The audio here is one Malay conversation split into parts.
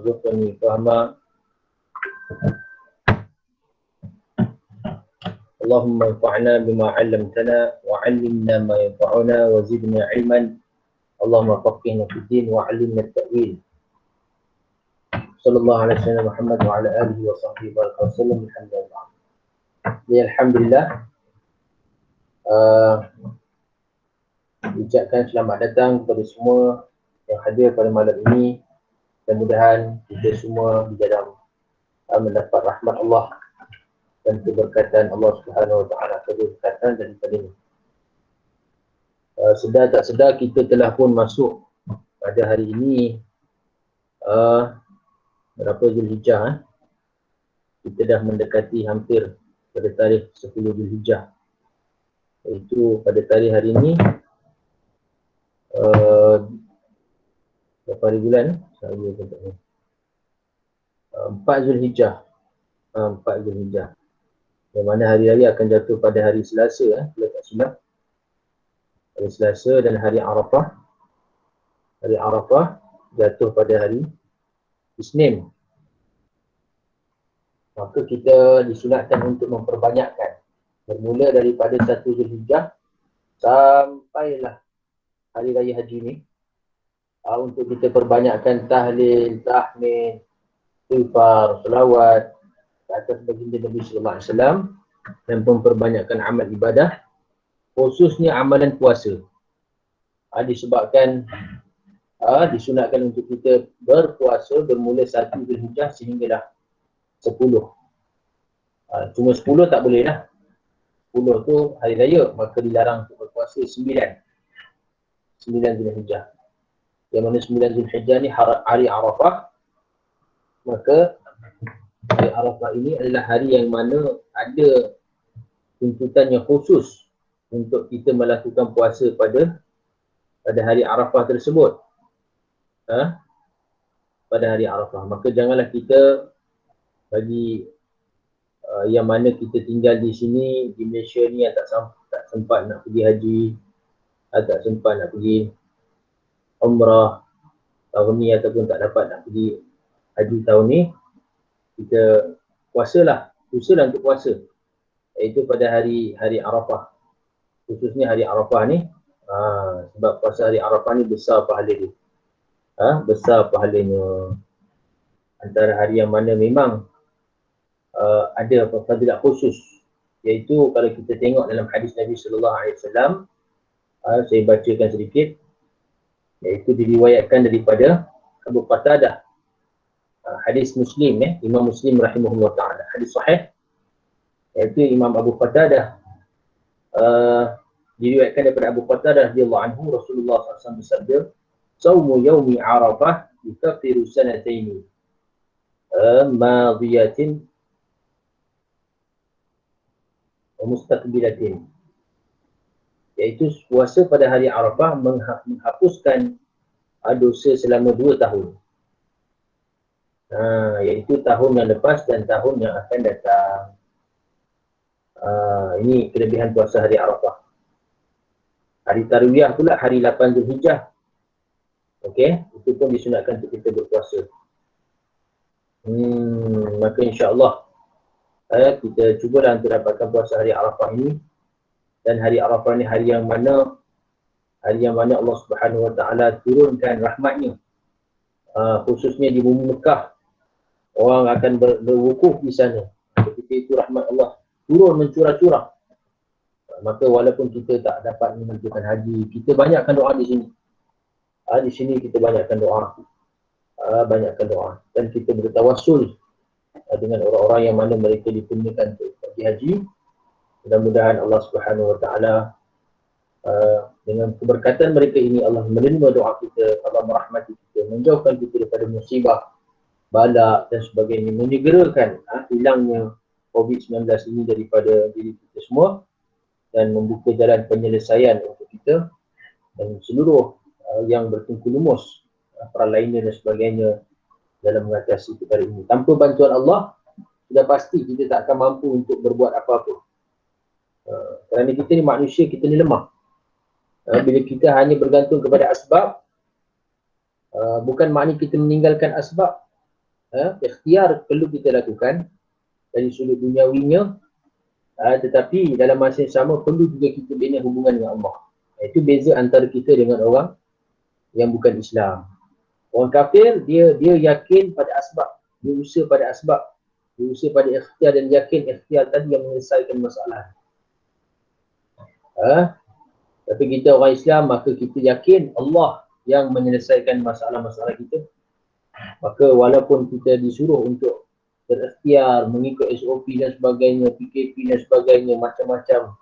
warzuqni fahma. Allahumma anfa'na bima 'allamtana wa 'allimna ma yanfa'una wa zidna 'ilman. Allahumma faqihna fid din wa 'allimna at-ta'wil. Sallallahu alaihi wasallam Muhammad wa ala alihi wa sahbihi wa sallam. Alhamdulillah. Alhamdulillah. Ucapkan selamat datang kepada semua yang hadir pada malam ini. Mudah-mudahan kita semua di dalam mendapat rahmat Allah dan keberkatan Allah Subhanahu wa taala, keberkatan daripadanya. Sedar tak sedar kita telah pun masuk pada hari ini berapa Zulhijjah. Kita dah mendekati hampir pada tarikh 10 Zulhijjah. Iaitu pada tarikh hari ini berapa hari bulan? 4 Zulhijjah. 4 Zulhijjah. Yang mana hari raya akan jatuh pada hari Selasa, kalau tak silap. Hari Selasa dan hari Arafah. Hari Arafah jatuh pada hari Isnin. Maka kita disunatkan untuk memperbanyakkan. Bermula daripada 1 Zulhijjah sampailah hari raya haji ni. Untuk kita perbanyakkan tahlil, tahmid, istighfar, selawat atas baginda Nabi sallallahu alaihi wasallam dan memperbanyakkan amal ibadah, khususnya amalan puasa. Disebabkan disunatkan untuk kita berpuasa bermula 1 Zulhijjah sehingga dah 10. Cuma 10 tak boleh lah. 10 tu hari raya, maka dilarang untuk berpuasa 9 Zulhijjah. Yang mana 9 Zulhijjah ni hari Arafah. Maka hari Arafah ini adalah hari yang mana ada tuntutan yang khusus untuk kita melakukan puasa pada hari Arafah tersebut. Pada hari Arafah. Maka janganlah kita bagi yang mana kita tinggal di sini, di Malaysia ni yang tak sempat nak pergi haji, tak sempat nak pergi umrah tahun ni ataupun tak dapat nak pergi haji tahun ni, kita puasalah, usahalah untuk puasa. Iaitu pada hari Arafah. Khususnya hari Arafah ni, sebab puasa hari Arafah ni besar pahala dia. Besar pahalanya. Antara hari yang mana memang ada fadilat khusus. Iaitu kalau kita tengok dalam hadis Nabi sallallahu alaihi wasallam, saya bacakan sedikit. Iaitu diriwayatkan daripada Abu Qatadah. Hadis Muslim, Imam Muslim rahimahullah ta'ala. Hadis sahih. Iaitu Imam Abu Qatadah. Diriwayatkan daripada Abu Qatadah radhiyallahu anhu, Rasulullah SAW bersabda, "Saumu yaumi Arafah yukaffiru sanataini madiyatin wa mustaqbilatin." Iaitu puasa pada hari Arafah menghapuskan dosa selama 2 tahun. Iaitu tahun yang lepas dan tahun yang akan datang. Ini kelebihan puasa hari Arafah. Hari Tarwiyah pula hari 8 Zulhijjah. Okey, itu pun disunatkan untuk kita berpuasa. Maka insya-Allah kita cubalah untuk dapatkan puasa hari Arafah ini. Dan hari Arafah ni hari yang mana Allah Subhanahu wa taala turunkan rahmatnya. Khususnya di bumi Mekah. Orang akan berwukuf di sana. Ketika itu rahmat Allah turun mencurah-curah. Maka walaupun kita tak dapat menunaikan haji, kita banyakkan doa di sini. Di sini kita banyakkan doa. Dan kita bertawassul dengan orang-orang yang mana mereka dikurniakan untuk pergi haji. Mudah-mudahan Allah Subhanahu wa taala dengan keberkatan mereka ini Allah menerima doa kita, Allah merahmati kita, menjauhkan kita daripada musibah, bala dan sebagainya, menyegerakan hilangnya COVID-19 ini daripada diri kita semua dan membuka jalan penyelesaian untuk kita dan seluruh yang bertungku lumus, peralainan dan sebagainya dalam mengatasi perkara ini. Tanpa bantuan Allah, sudah pasti kita tak akan mampu untuk berbuat apa-apa. Kerana kita ni manusia, kita ni lemah. Bila kita hanya bergantung kepada asbab, bukan maknanya kita meninggalkan asbab, ikhtiar perlu kita lakukan dari sudut duniawinya, tetapi dalam masa yang sama perlu juga kita bina hubungan dengan Allah. Itu beza antara kita dengan orang yang bukan Islam. Orang kafir, dia yakin pada asbab, dia usaha pada asbab, dia usaha pada ikhtiar dan yakin ikhtiar tadi yang menyelesaikan masalah. Tapi kita orang Islam, maka kita yakin Allah yang menyelesaikan masalah-masalah kita. Maka walaupun kita disuruh untuk berikhtiar, mengikut SOP dan sebagainya, PKP dan sebagainya, macam-macam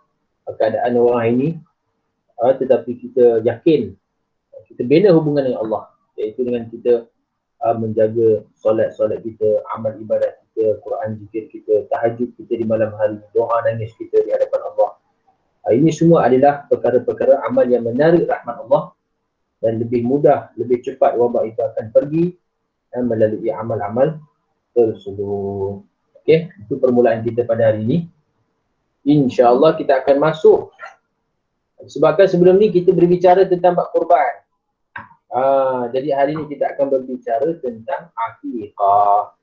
keadaan orang ini, tetapi kita yakin, kita bina hubungan dengan Allah, iaitu dengan kita menjaga solat-solat kita, amal ibadat kita, Quran zikir kita, tahajud kita di malam hari, doa nangis kita di hadapan Allah. Ini semua adalah perkara-perkara amal yang menarik rahmat Allah dan lebih mudah, lebih cepat wabak itu akan pergi melalui amal-amal tersebut. Okey, itu permulaan kita pada hari ini. InsyaAllah kita akan masuk. Sebabkan sebelum ni kita berbicara tentang bab korban. Jadi hari ini kita akan berbicara tentang akikah.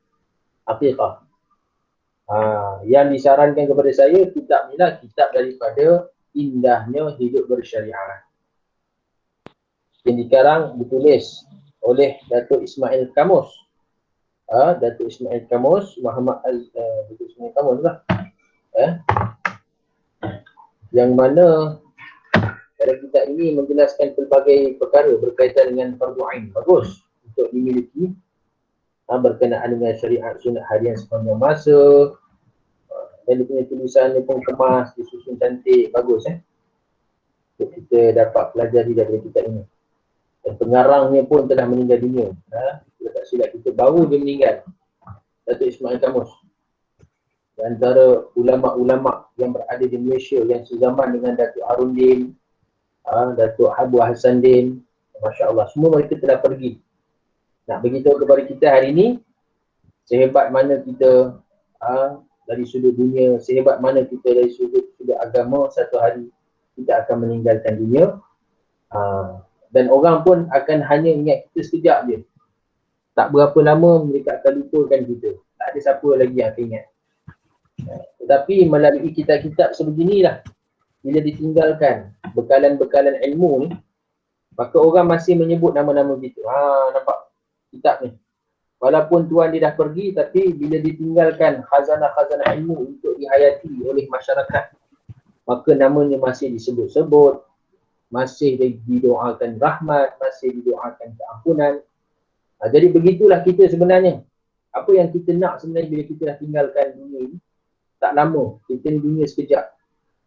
Akikah. Yang disarankan kepada saya, kitab ni lah, kitab daripada Indahnya Hidup Bersyariah. Yang dikarang ditulis oleh Datuk Ismail Kamus. Datuk Ismail Kamus, Datuk Ismail Kamus lah. Yang mana dalam kitab ini menjelaskan pelbagai perkara berkaitan dengan fardu ain. Bagus untuk dimiliki berkenaan dengan syariat sunat harian sepanjang masa. Dan dia punya tulisan dia pun kemas, disusun cantik, bagus untuk kita dapat pelajari daripada kitab ini. Dan pengarangnya pun telah meninggal dunia. Kita tak silap kita, baru dia meninggal, Datuk Ismail Kamus. Di antara ulama-ulama yang berada di Malaysia yang sezaman dengan Datuk Harundin, Datuk Abu Hassan Din, Masya Allah, semua mereka telah pergi. Nak beritahu kepada kita hari ini, sehebat mana kita dari sudut dunia, sehebat mana kita dari sudut agama, satu hari kita akan meninggalkan dunia. Dan orang pun akan hanya ingat kita sekejap je. Tak berapa lama mereka akan lupakan kita. Tak ada siapa lagi yang akan ingat. Tetapi melalui kitab-kitab sebeginilah, bila ditinggalkan bekalan-bekalan ilmu ni, maka orang masih menyebut nama-nama kita. Nampak kitab ni. Walaupun tuan dia dah pergi, tapi bila ditinggalkan khazanah-khazanah ilmu untuk dihayati oleh masyarakat, maka namanya masih disebut-sebut, masih didoakan rahmat, masih didoakan keampunan. Jadi begitulah kita sebenarnya. Apa yang kita nak sebenarnya bila kita dah tinggalkan dunia ini, tak lama, kita ni dunia sekejap.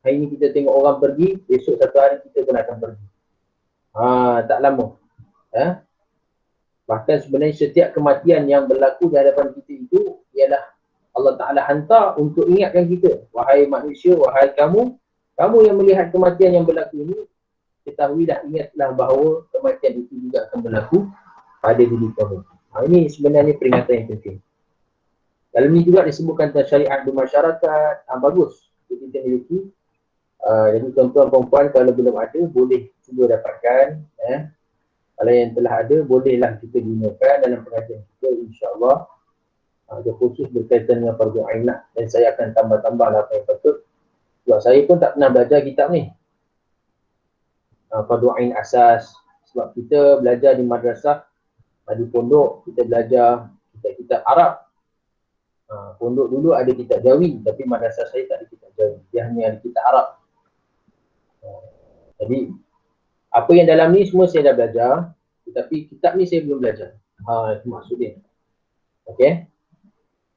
Hari ni kita tengok orang pergi, besok satu hari kita pun akan pergi. Tak lama. Bahkan sebenarnya setiap kematian yang berlaku di hadapan kita itu ialah Allah Ta'ala hantar untuk ingatkan kita. Wahai manusia, wahai kamu yang melihat kematian yang berlaku ini, ketahuilah, ingatlah bahawa kematian itu juga akan berlaku pada diri kamu. Ini sebenarnya peringatan yang penting. Dalam ini juga disebutkan tentang syariat bermasyarakat. Bagus kita miliki. Jadi tuan-tuan perempuan kalau belum ada, boleh cuba dapatkan. Kalau yang telah ada, bolehlah kita gunakan dalam pengajian kita, insyaAllah. Ada khusus berkaitan dengan fardu ain lah. Dan saya akan tambah-tambah lah apa yang patut. Sebab saya pun tak pernah belajar kitab ni. Fardu ain asas. Sebab kita belajar di madrasah, di pondok, kita belajar kitab-kitab Arab. Pondok dulu ada kitab Jawi, tapi madrasah saya tak ada kitab Jawi. Dia hanya ada kitab Arab. Jadi, apa yang dalam ni semua saya dah belajar, tetapi kitab ni saya belum belajar. Itu maksudnya. Okey.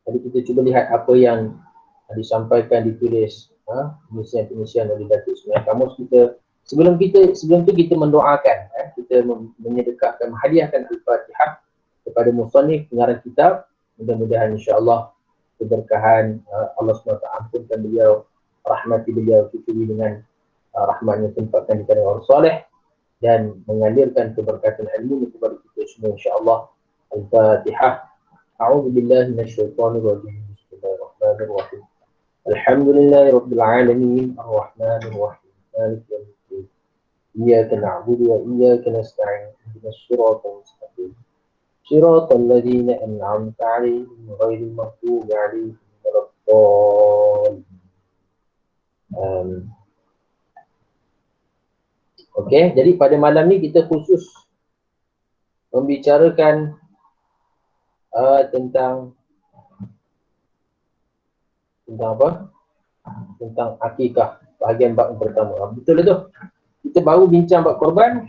Jadi kita cuba lihat apa yang disampaikan, ditulis, penisian-penisian oleh Datuk Ismail Kamus. Sebelum tu kita mendoakan, kita menyedekahkan, menghadiahkan Al-Fatihah kepada musannif pengarang kitab. Mudah-mudahan insya-Allah keberkahan Allah SWT ampunkan beliau, rahmati beliau, tuturi dengan rahmatnya, tempatkan di kalangan orang soleh dan mengalirkan keberkatan ilmu kepada kita semua insya-Allah. Al-Fatihah. A'udzu billahi minasyaitonir rajim. Bismillahirrahmanirrahim. Alhamdulillahirabbil alamin, arrahmanir rahim, maliki yaumiddin. Iyyaka na'budu wa iyyaka nasta'in. Ihdinas siratal mustaqim. Siratal ladzina an'amta 'alaihim ghairil maghdubi 'alaihim waladdallin. Okey, jadi pada malam ni kita khusus membicarakan tentang apa? Tentang akikah, bahagian bab yang pertama. Betul tu. Kita baru bincang bab korban.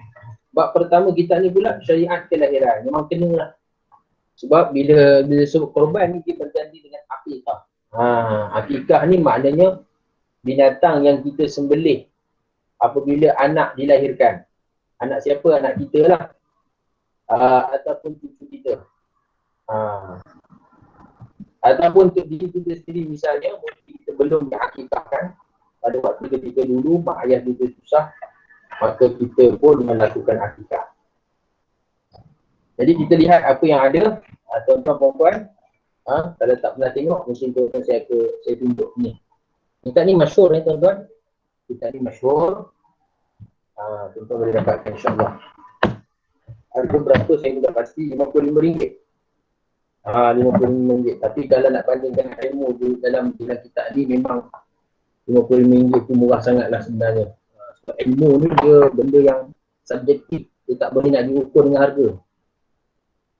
Bab pertama kita ni pula syariat kelahiran. Memang kena lah. Sebab bila sebut korban ni dia berganti dengan akikah. Akikah ni maknanya binatang yang kita sembelih apabila anak dilahirkan. Anak siapa? Anak kita lah. Ataupun cucu kita. Ataupun untuk diri kita sendiri misalnya, mungkin kita belum diakikahkan. Pada waktu ketika dulu mak ayah kita susah, maka kita pun melakukan akikah. Jadi kita lihat apa yang ada, tuan-tuan perempuan, kalau tak pernah tengok, mungkin tuan-tuan saya tunjuk ni. Kita ni masyhur ya tuan-tuan. Kita ni masyhur. Tuan-tuan boleh dapatkan insyaAllah. Harga berapa saya tidak pasti, RM55. RM55. Tapi kalau nak bandingkan ilmu dalam kitab ni, memang RM55 tu murah sangat lah sebenarnya. Sebab ilmu ni dia benda yang subjektif. Dia tak boleh nak diukur dengan harga.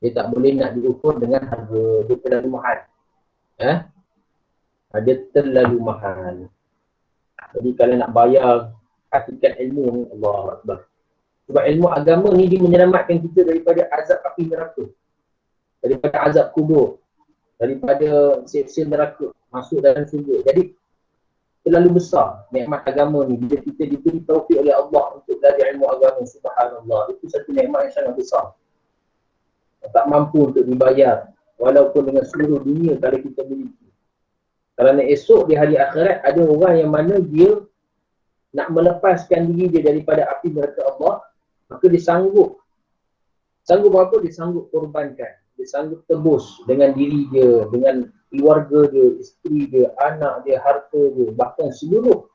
Dia tak boleh nak diukur dengan harga. Dia terlalu mahal. Dia terlalu mahal. Jadi kalau nak bayar hakikat ilmu ni, Allah Akbar. Sebab ilmu agama ni dia menyelamatkan kita daripada azab api neraka. Daripada azab kubur. Daripada siksa neraka. Masuk dalam syurga. Jadi terlalu besar nikmat agama ni. Bila kita diberi taufik oleh Allah untuk belajar ilmu agama, subhanallah. Itu satu nikmat yang sangat besar. Tak mampu untuk dibayar. Walaupun dengan seluruh dunia kalau kita miliki. Kerana esok di hari akhirat ada orang yang mana dia nak melepaskan diri dia daripada api neraka Allah, maka dia sanggup apa? Dia sanggup korbankan, dia sanggup tebus dengan diri dia, dengan keluarga dia, isteri dia, anak dia, harta dia, bahkan seluruh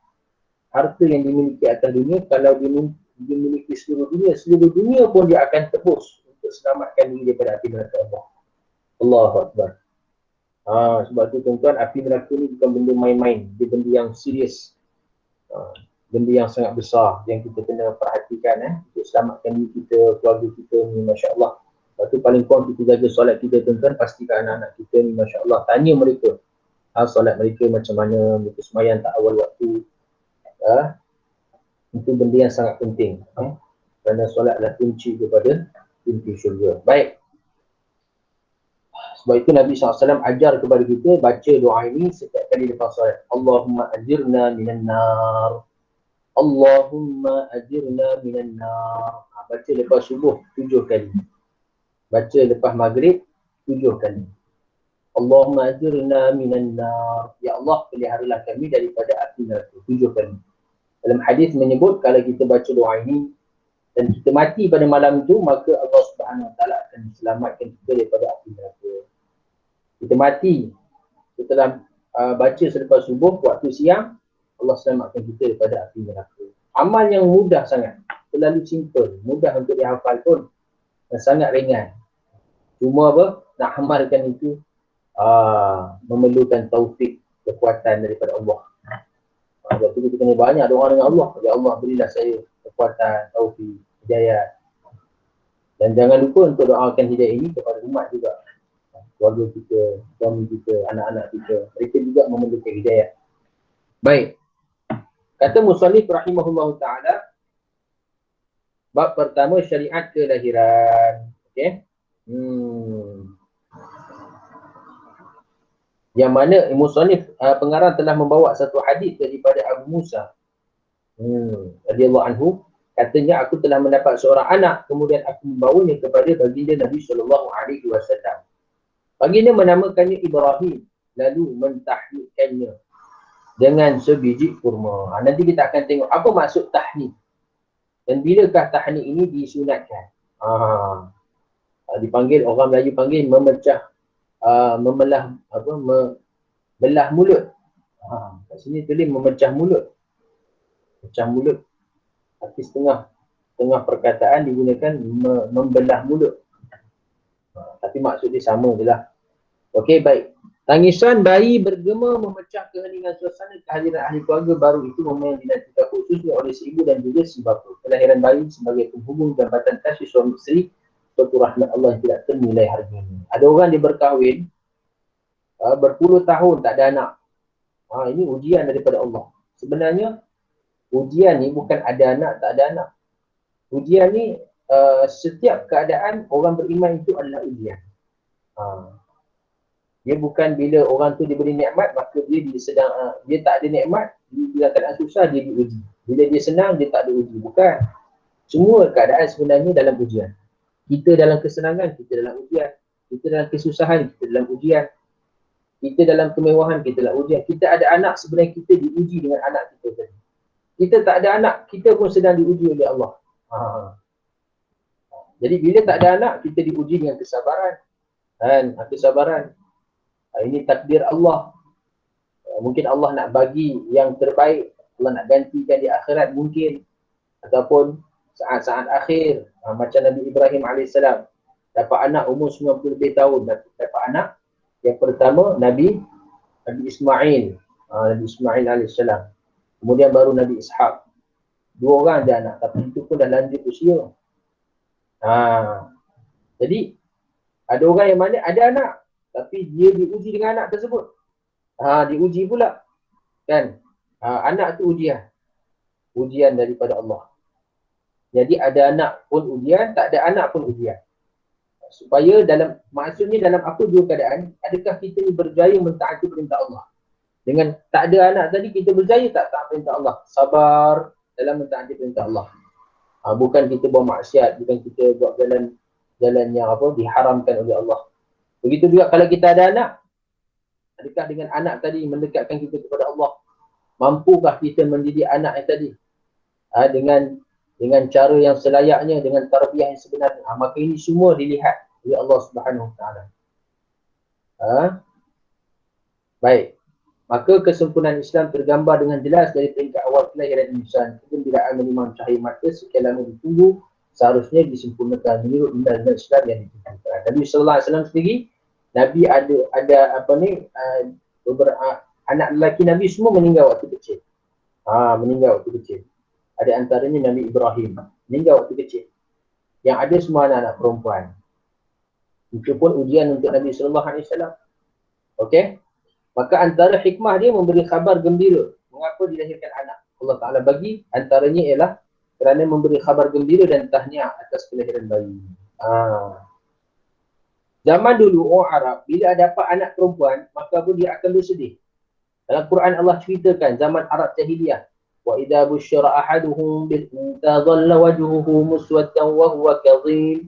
harta yang dimiliki atas dunia. Kalau dia memiliki seluruh dunia pun dia akan tebus untuk selamatkan diri daripada api neraka Allah. Allahu Akbar. Sebab tu tuan-tuan, api neraka ni bukan benda main-main. Dia benda yang serius. Benda yang sangat besar yang kita kena perhatikan untuk selamatkan diri kita, keluarga kita ni, Masya Allah. Lepas tu paling kurang kita jaga solat kita tuan-tuan, pastikan anak-anak kita ni, Masya Allah, tanya mereka solat mereka macam mana, mereka semayang tak awal waktu. Itu benda yang sangat penting. Kerana solat adalah kunci kepada pintu syurga. Baik. Sebab itu Nabi SAW ajar kepada kita baca doa ini setiap kali lepas solat. Allahumma ajirna minan nar. Allahumma ajirna minan nar. Baca lepas subuh 7 kali. Baca lepas maghrib 7 kali. Allahumma ajirna minan nar. Ya Allah, peliharalah kami daripada api neraka 7 kali. Dalam hadis menyebut kalau kita baca doa ini dan kita mati pada malam itu, maka Allah Subhanahu Wa Taala akan selamatkan kita daripada api neraka. Kita mati setelah baca selepas subuh, waktu siang, Allah selamatkan kita daripada api neraka. Amal yang mudah sangat, terlalu simple, mudah untuk dihafal pun, dan sangat ringan. Cuma apa? Nak amalkan itu memerlukan taufik, kekuatan daripada Allah. Sebab itu kita kena banyak doa dengan Allah. Ya Allah, berilah saya kekuatan, taufik, hidayah. Dan jangan lupa untuk doakan hidayah ini kepada umat juga. Keluarga kita, suami kita, anak-anak kita. Mereka juga memerlukan hidayah. Baik. Kata musannif rahimahullah ta'ala, bab pertama syariat kelahiran. Okey. Yang mana musannif pengarang telah membawa satu hadis daripada Abu Musa radhiyallahu anhu, katanya aku telah mendapat seorang anak, kemudian aku membawanya kepada baginda Nabi SAW. Baginda menamakannya Ibrahim, lalu mentahnikkannya dengan sebiji kurma. Nanti kita akan tengok apa maksud tahnik dan bilakah tahnik ini disunatkan. Dipanggil, orang Melayu panggil memecah, belah mulut. Kat sini tulis memecah mulut. Pecah mulut. Arti setengah perkataan digunakan membelah mulut. Tapi maksud dia sama je lah. Okey, baik. Tangisan bayi bergema memecah keheningan suasana kehadiran ahli keluarga baru itu momen yang dinantikan khususnya oleh si ibu dan juga si bapa. Kelahiran bayi sebagai penghubung jambatan kasih suami isteri suatu rahmat Allah yang tidak ternilai harganya. Ada orang dia berkahwin berpuluh tahun tak ada anak. Ini ujian daripada Allah. Sebenarnya ujian ni bukan ada anak tak ada anak. Ujian ni setiap keadaan orang beriman itu adalah ujian. Dia bukan bila orang tu diberi nikmat maka dia sedang dia tak ada nikmat, bila keadaan susah dia diuji. Bila dia senang dia tak ada uji. Bukan. Semua keadaan sebenarnya dalam ujian. Kita dalam kesenangan, kita dalam ujian. Kita dalam kesusahan, kita dalam ujian. Kita dalam kemewahan, kita dalam ujian. Kita ada anak, sebenarnya kita diuji dengan anak kita tadi. Kita tak ada anak, kita pun sedang diuji oleh Allah. Jadi bila tak ada anak, kita diuji dengan kesabaran. Kesabaran. Ini takdir Allah. Mungkin Allah nak bagi yang terbaik. Allah nak gantikan di akhirat mungkin. Ataupun saat-saat akhir. Macam Nabi Ibrahim AS. Dapat anak umur 90 lebih tahun. Dapat anak. Yang pertama Nabi Ismail. Nabi Ismail AS. Kemudian baru Nabi Ishaq. 2 orang je anak. Tapi itu pun dah lanjut usia. Jadi ada orang yang mana ada anak. Tapi dia diuji dengan anak tersebut. Diuji pula. Kan? Anak tu ujian. Ujian daripada Allah. Jadi ada anak pun ujian, tak ada anak pun ujian. Supaya maksudnya dalam apa dua keadaan, adakah kita ni berjaya mentaati perintah Allah? Dengan tak ada anak tadi, kita berjaya tak taat perintah Allah? Sabar dalam mentaati perintah Allah. Bukan kita buat maksiat, bukan kita buat jalan yang diharamkan oleh Allah. Begitu juga kalau kita ada anak, adakah dengan anak tadi mendekatkan kita kepada Allah? Mampukah kita mendidik anak yang tadi? Dengan cara yang selayaknya, dengan tarbiyah yang sebenarnya. Maka ini semua dilihat oleh Allah Subhanahu Wa Taala. Baik. Maka kesempurnaan Islam tergambar dengan jelas dari peringkat awal kelahiran insan. Kegembiraan menimang cahaya mata sekian lama ditunggu, seharusnya disempurnakan menurut undang-undang Islam yang ditentukan. Nabi sallallahu alaihi wasallam sendiri, Nabi ada anak lelaki Nabi semua meninggal waktu kecil. Meninggal waktu kecil. Ada antaranya Nabi Ibrahim, meninggal waktu kecil. Yang ada semua anak-anak perempuan. Itu pun ujian untuk Nabi sallallahu alaihi wasallam. Okey? Maka antara hikmah dia memberi khabar gembira mengapa dilahirkan anak. Allah Ta'ala bagi antaranya ialah kerana memberi khabar gembira dan tahniah atas kelahiran bayi. Zaman dulu orang Arab bila dapat anak perempuan maka pun dia akan bersedih. Dalam Quran Allah ceritakan zaman Arab jahiliyah, wa idza busyira ahaduhum bil unta dhalla wajhuhu muswaddan wa huwa kadhim,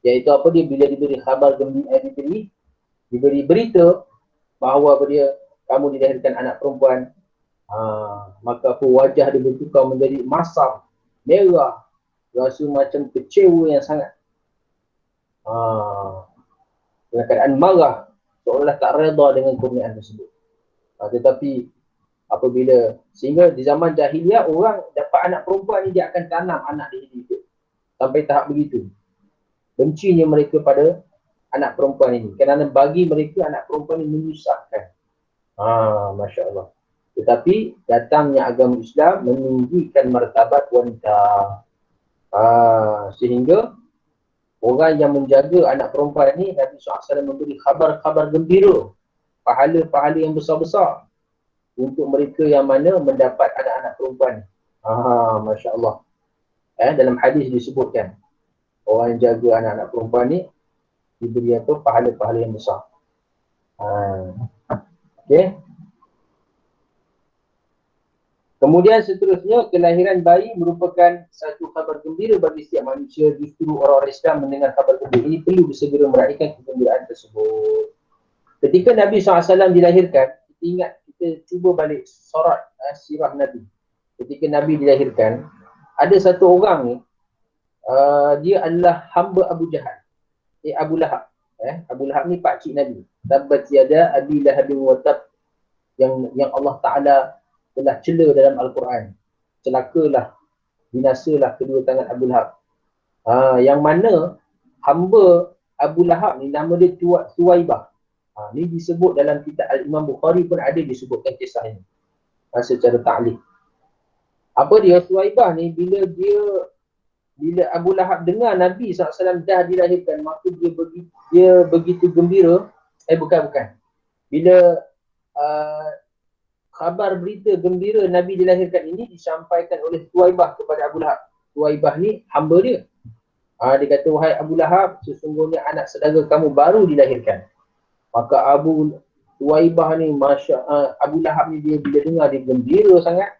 iaitu apa dia bila diberi khabar gembira, diberi berita bahawa kamu dilahirkan anak perempuan, maka wajah dia bertukar menjadi masam, merah, rasa macam kecewa yang sangat, dalam keadaan marah, seolah tak reda dengan kurniaan tersebut. Tetapi apabila, sehingga di zaman jahiliah orang dapat anak perempuan ni dia akan tanam anak dia hidup sampai tahap begitu bencinya mereka pada anak perempuan ini, kerana bagi mereka anak perempuan ini menyusahkan. Masya Allah. Tetapi datangnya agama Islam meninggikan martabat wanita, sehingga orang yang menjaga anak perempuan ini, Nabi SAW memberi khabar-khabar gembira, pahala-pahala yang besar-besar untuk mereka yang mana mendapat anak-anak perempuan. Masya Allah. Dalam hadis disebutkan orang yang jaga anak-anak perempuan ni diberi pahala-pahala yang besar. Okey. Kemudian seterusnya, kelahiran bayi merupakan satu khabar gembira bagi setiap manusia. Justru orang-orang Islam mendengar khabar gembira ini perlu bersegera meraihkan kegembiraan tersebut. Ketika Nabi SAW dilahirkan, kita cuba balik sorat sirah Nabi. Ketika Nabi dilahirkan, ada satu orang ni, dia adalah hamba Abu Jahal. Abu Lahab. Abu Lahab ni pakcik Nabi. Tabbat yada Abi Lahabin wa tab, yang Allah Ta'ala telah cela dalam Al-Quran. Celakalah, binasalah kedua tangan Abu Lahab. Yang mana hamba Abu Lahab ni nama dia Suwaibah. Ni disebut dalam kitab Al-Imam Bukhari pun ada disebutkan kisah ini. Secara ta'liq. Apa dia Suwaibah ni, bila Abu Lahab dengar Nabi SAW dah dilahirkan, maka dia begitu gembira. Bukan. Bila khabar berita gembira Nabi dilahirkan ini disampaikan oleh Suwaibah kepada Abu Lahab. Suwaibah ni hamba dia. Dia kata, wahai Abu Lahab, sesungguhnya anak saudara kamu baru dilahirkan. Maka Abu Suwaibah ni, Abu Lahab ni dia bila dengar dia gembira sangat.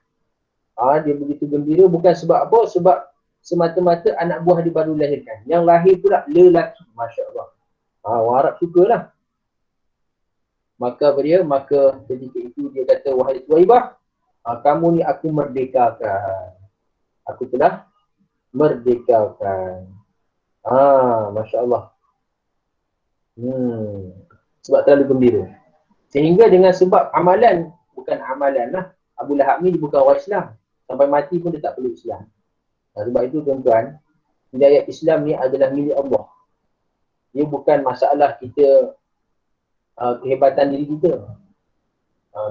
Dia begitu gembira bukan sebab apa? Sebab semata-mata anak buah dia baru dilahirkan. Yang lahir pula lelaki. Masya Allah. Orang Arab sukalah. Maka maka ketika itu dia kata, wahai Suwaibah, kamu ni aku merdekakan. Aku telah merdekakan. Masya Allah. Sebab terlalu gembira. Sehingga dengan sebab amalan, bukan amalan lah. Abu Lahab ni bukan orang Islam. Sampai mati pun dia tak perlu Islam. Sebab itu tuan-tuan, hidayat Islam ni adalah milik Allah. Dia bukan masalah kita, kehebatan diri kita.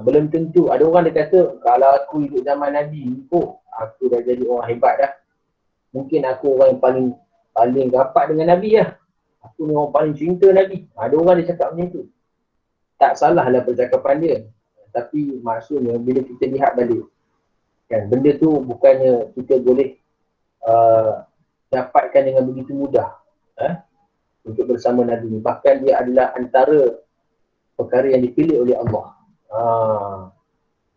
Belum tentu. Ada orang dia kata, kalau aku hidup zaman Nabi, aku dah jadi orang hebat dah. Mungkin aku orang yang paling rapat dengan Nabi lah. Aku ni orang paling cinta Nabi. Ada orang dia cakap macam tu. Tak salah lah percakapan dia. Tapi maksudnya bila kita lihat balik, kan, benda tu bukannya kita boleh dapatkan dengan begitu mudah untuk bersama Nabi ni. Bahkan dia adalah antara perkara yang dipilih oleh Allah.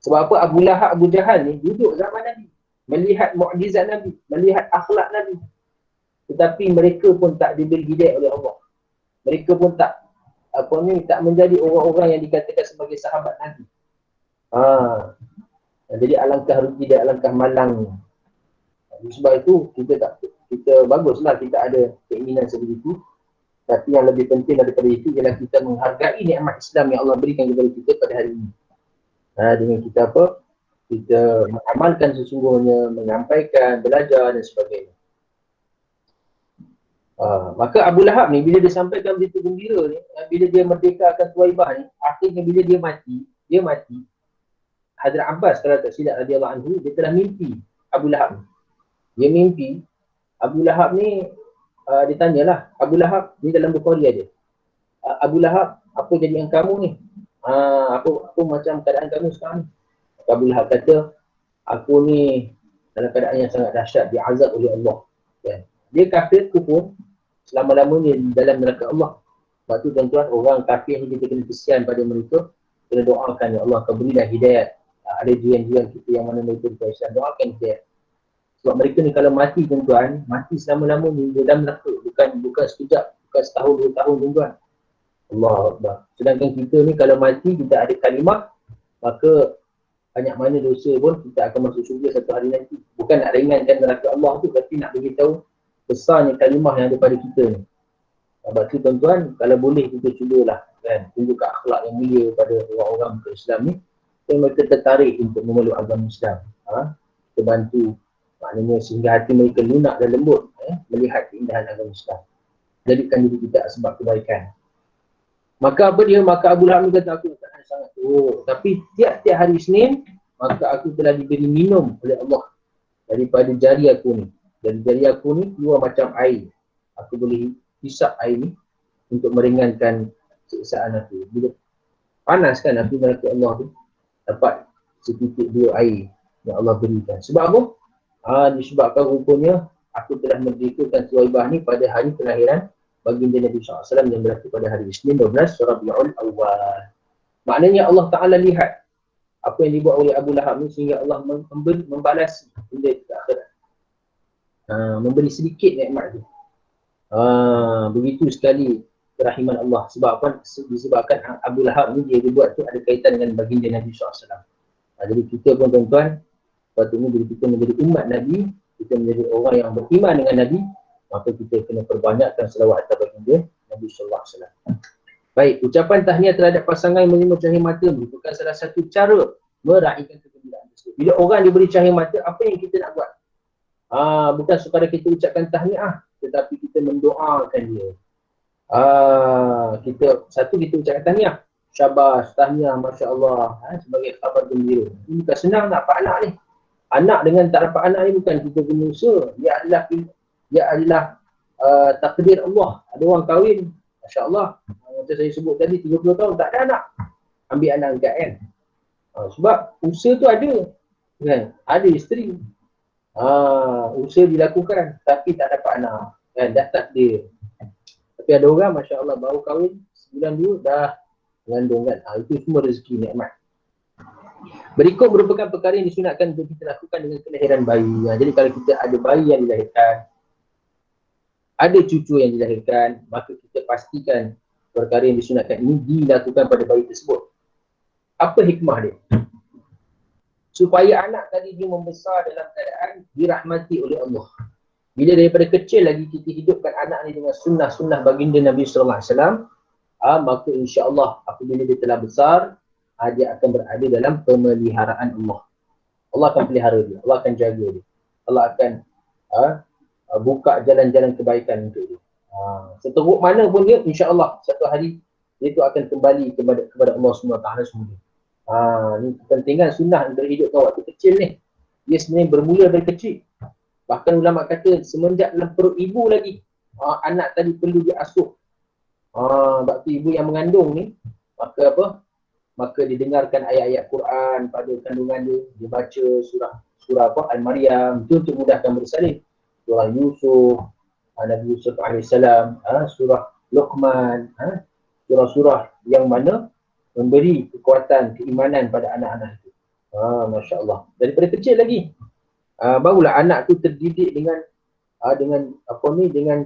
Sebab apa? Abu Lahab, Abu Jahal ni duduk zaman Nabi, melihat mukjizat Nabi, melihat akhlak Nabi. Tetapi mereka pun tak diberi hidayah oleh Allah. Mereka pun tak menjadi orang-orang yang dikatakan sebagai sahabat Nabi. Jadi alangkah rugi dan alangkah malang. Sebab itu kita baguslah kita ada keinginan seperti itu. Tapi yang lebih penting daripada itu ialah kita menghargai nikmat Islam yang Allah berikan kepada kita pada hari ini. Dengan kita kita mengamalkan sesungguhnya, menyampaikan, belajar dan sebagainya. Maka Abu Lahab ni bila dia sampaikan berita gembira ni, bila dia merdekakan Suwaibah ni, akhirnya bila dia mati, Hadrat Abbas kalau tak silap radhiyallahu anhu, dia telah mimpi Abu Lahab ni. Dia mimpi Abu Lahab ni, dia tanyalah, Abu Lahab ni dalam Bukhari ada. Abu Lahab, apa jadian kamu ni? Apa macam keadaan kamu sekarang ni? Abu Lahab kata, aku ni dalam keadaan yang sangat dahsyat, diazab oleh Allah. Dia kafir, kufur, selama-lamanya dalam neraka Allah. Sebab tu tuan-tuan, orang kafir ni kita kena kesian pada mereka, kena doakan, ya Allah, kau berilah hidayat. Ada jiran-jiran kita yang mana mereka bukan Islam, doakan hidayat. Sebab mereka ni kalau mati tuan-tuan, mati selama-lamanya dalam neraka, bukan sekejap, bukan setahun, 2 tahun tuan-tuan. Allah Akbar. Sedangkan kita ni kalau mati, kita ada kalimah, maka banyak mana dosa pun kita akan masuk syurga satu hari nanti. Bukan nak ringankan neraka Allah tu, tapi nak beritahu besarnya kalimah yang ada pada kita ni. Sebab tu tuan-tuan, kalau boleh kita cubalah kan, tunjukkan akhlak yang mulia pada orang-orang Islam ni, dan mereka tertarik untuk memeluk agama Islam. Kita bantu, maknanya sehingga hati mereka lunak dan lembut melihat keindahan agama Islam. Jadikan diri kita sebab kebaikan. Maka Maka Abu Lahab kata, aku tak sangat teruk. Tapi tiap-tiap hari Isnin, maka aku telah diberi minum oleh Allah daripada jari aku ni. Dari jari aku ni keluar macam air. Aku boleh hisap air ni untuk meringankan siksaan aku. Bila panas kan aku neraka Allah tu, dapat setitik 2 air yang Allah berikan. Sebab apa? Disebabkan rupanya aku telah merdekakan Suwaibah ni pada hari kelahiran baginda Nabi SAW yang berlaku pada hari Isnin 12 Rabiul Awal. Maknanya Allah Ta'ala lihat apa yang dibuat oleh Abu Lahab ni, sehingga Allah membalas benda itu ke akhirat. Memberi sedikit nikmat tu. Begitu sekali kerahiman Allah. Sebab apa? Disebabkan Abu Lahab ni dia buat tu ada kaitan dengan baginda Nabi SAW. Jadi kita pun tuan-tuan, sepatutnya bila kita menjadi umat Nabi, kita menjadi orang yang beriman dengan Nabi, maka kita kena perbanyakkan selawat atas baginda Nabi SAW. Baik, ucapan tahniah terhadap pasangan yang menerima cahaya mata merupakan salah satu cara meraihkan kegembiraan tersebut. Bila orang diberi cahaya mata, apa yang kita nak buat? Bukan sekadar kita ucapkan tahniah, tetapi kita mendoakan dia. Kita ucapkan tahniah. Syabas, tahniah, Masya Allah. Sebagai khabar gembira. Ini bukan senang nak dapat anak ni. Anak dengan tak dapat anak ni bukan kita punya usaha. Dia adalah takdir Allah. Ada orang kahwin, Masya Allah. Macam saya sebut tadi, 30 tahun tak ada anak. Ambil anak dekat kan. Sebab usaha tu ada. Kan? Ada isteri. Usaha dilakukan tapi tak dapat anak. Kan? Dah takdir. Tapi ada orang, Masya Allah, baru kahwin, sebulan dua dah mengandung kan. Itu semua rezeki nikmat. Berikut merupakan perkara yang disunatkan untuk kita lakukan dengan kelahiran bayi. Jadi kalau kita ada bayi yang dilahirkan, ada cucu yang dilahirkan, maka kita pastikan perkara yang disunatkan ini dilakukan pada bayi tersebut. Apa hikmah dia? Supaya anak tadi dia membesar dalam keadaan dirahmati oleh Allah. Bila daripada kecil lagi kita hidupkan anak ni dengan sunnah-sunnah baginda Nabi SAW, maka insya-Allah apabila dia telah besar, dia akan berada dalam pemeliharaan Allah. Allah akan pelihara dia, Allah akan jaga dia. Allah akan buka jalan-jalan kebaikan untuk dia. Seteruk mana pun dia, insya-Allah satu hari dia tu akan kembali kepada Allah SWT semula. Ni kepentingan sunnah yang terhidupkan waktu kecil ni. Dia sebenarnya bermula dari kecil. Bahkan ulama kata semenjak dalam perut ibu lagi, anak tadi perlu diasuh. Sebab tu ibu yang mengandung ni, maka didengarkan ayat-ayat Quran pada kandungan dia. Dia baca surah Al-Maryam, itu untuk mudahkan bersalin. Surah Yusuf, Nabi Yusuf AS, surah Luqman, surah-surah yang mana memberi kekuatan, keimanan pada anak-anak itu. Masya Allah. Daripada kecil lagi. Barulah anak tu terdidik dengan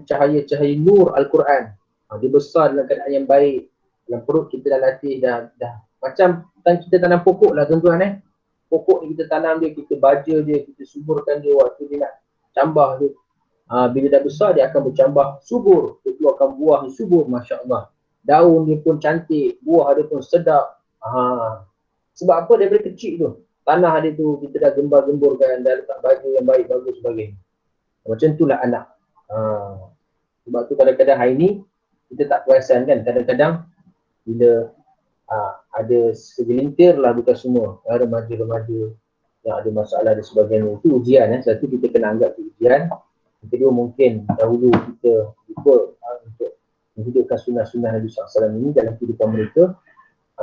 cahaya-cahaya nur Al-Quran. Dia besar dalam keadaan yang baik. Dalam perut kita dah latih, dah macam kita tanam pokok lah tuan-tuan. Pokok ni kita tanam dia, kita baja dia, kita suburkan dia waktu dia nak cambah dia. Bila dah besar dia akan bercambah subur. Dia keluarkan buah yang subur, Masya Allah. Daun dia pun cantik, buah dia pun sedap. Sebab apa? Daripada kecil tu. Tanah dia tu kita dah gembar-gemburkan, dah letak baju yang baik, bagus sebagainya. Macam itulah anak. Sebab tu kadang-kadang hari ni kita tak perasan kan, kadang-kadang bila ada segelintir lah, bukan semua, remaja-remaja yang ada masalah dan sebagainya. Itu ujian. Satu, kita kena anggap itu ujian. Yang kedua, mungkin dahulu kita lupa untuk menghidupkan sunnah-sunnah Nabi SAW ini dalam kehidupan mereka,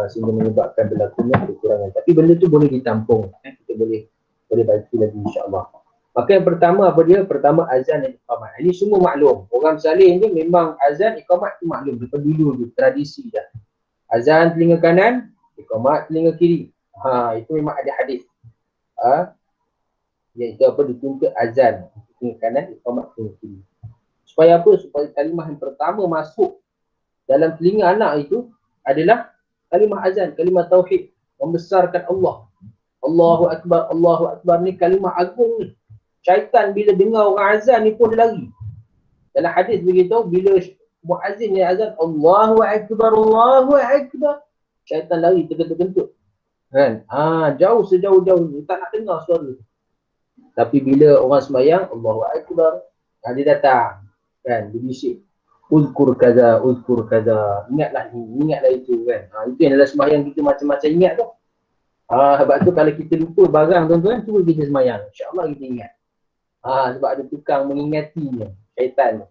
sehingga menyebabkan berlakunya kekurangan. Tapi benda tu boleh ditampung. Kita boleh baiki lagi, insya-Allah. Maka yang pertama apa dia? Pertama, azan dan iqamat. Ini semua maklum. Orang saleh ni memang azan, iqamat tu maklum. Daripada dulu tradisi dah. Azan telinga kanan, iqamat telinga kiri. Itu memang ada hadis. Iaitu apa? Dituntut azan telinga kanan, iqamat telinga kiri. Supaya apa? Supaya kalimah yang pertama masuk dalam telinga anak itu adalah kalimah azan, kalimah tauhid, membesarkan Allah. Allahu Akbar, Allahu Akbar ni kalimah agung ni. Syaitan bila dengar orang azan ni pun dia lari. Dalam hadis beritahu bila muazzin ni azan Allahu Akbar, Allahu Akbar, syaitan lari terkentut-kentut. Kan? Jauh sejauh-jauh ni tak nak dengar suara. Tapi bila orang sembahyang Allahu Akbar, dia datang. Kan? Dia bisik. Uzkur kaza, ingatlah ini, ingatlah itu kan. Itu yang dalam sembahyang kita macam-macam ingat tu. Sebab tu kalau kita lupa barang tuan-tuan, cuba kita sembahyang. InsyaAllah kita ingat. Sebab ada tukang mengingatinya, syaitan.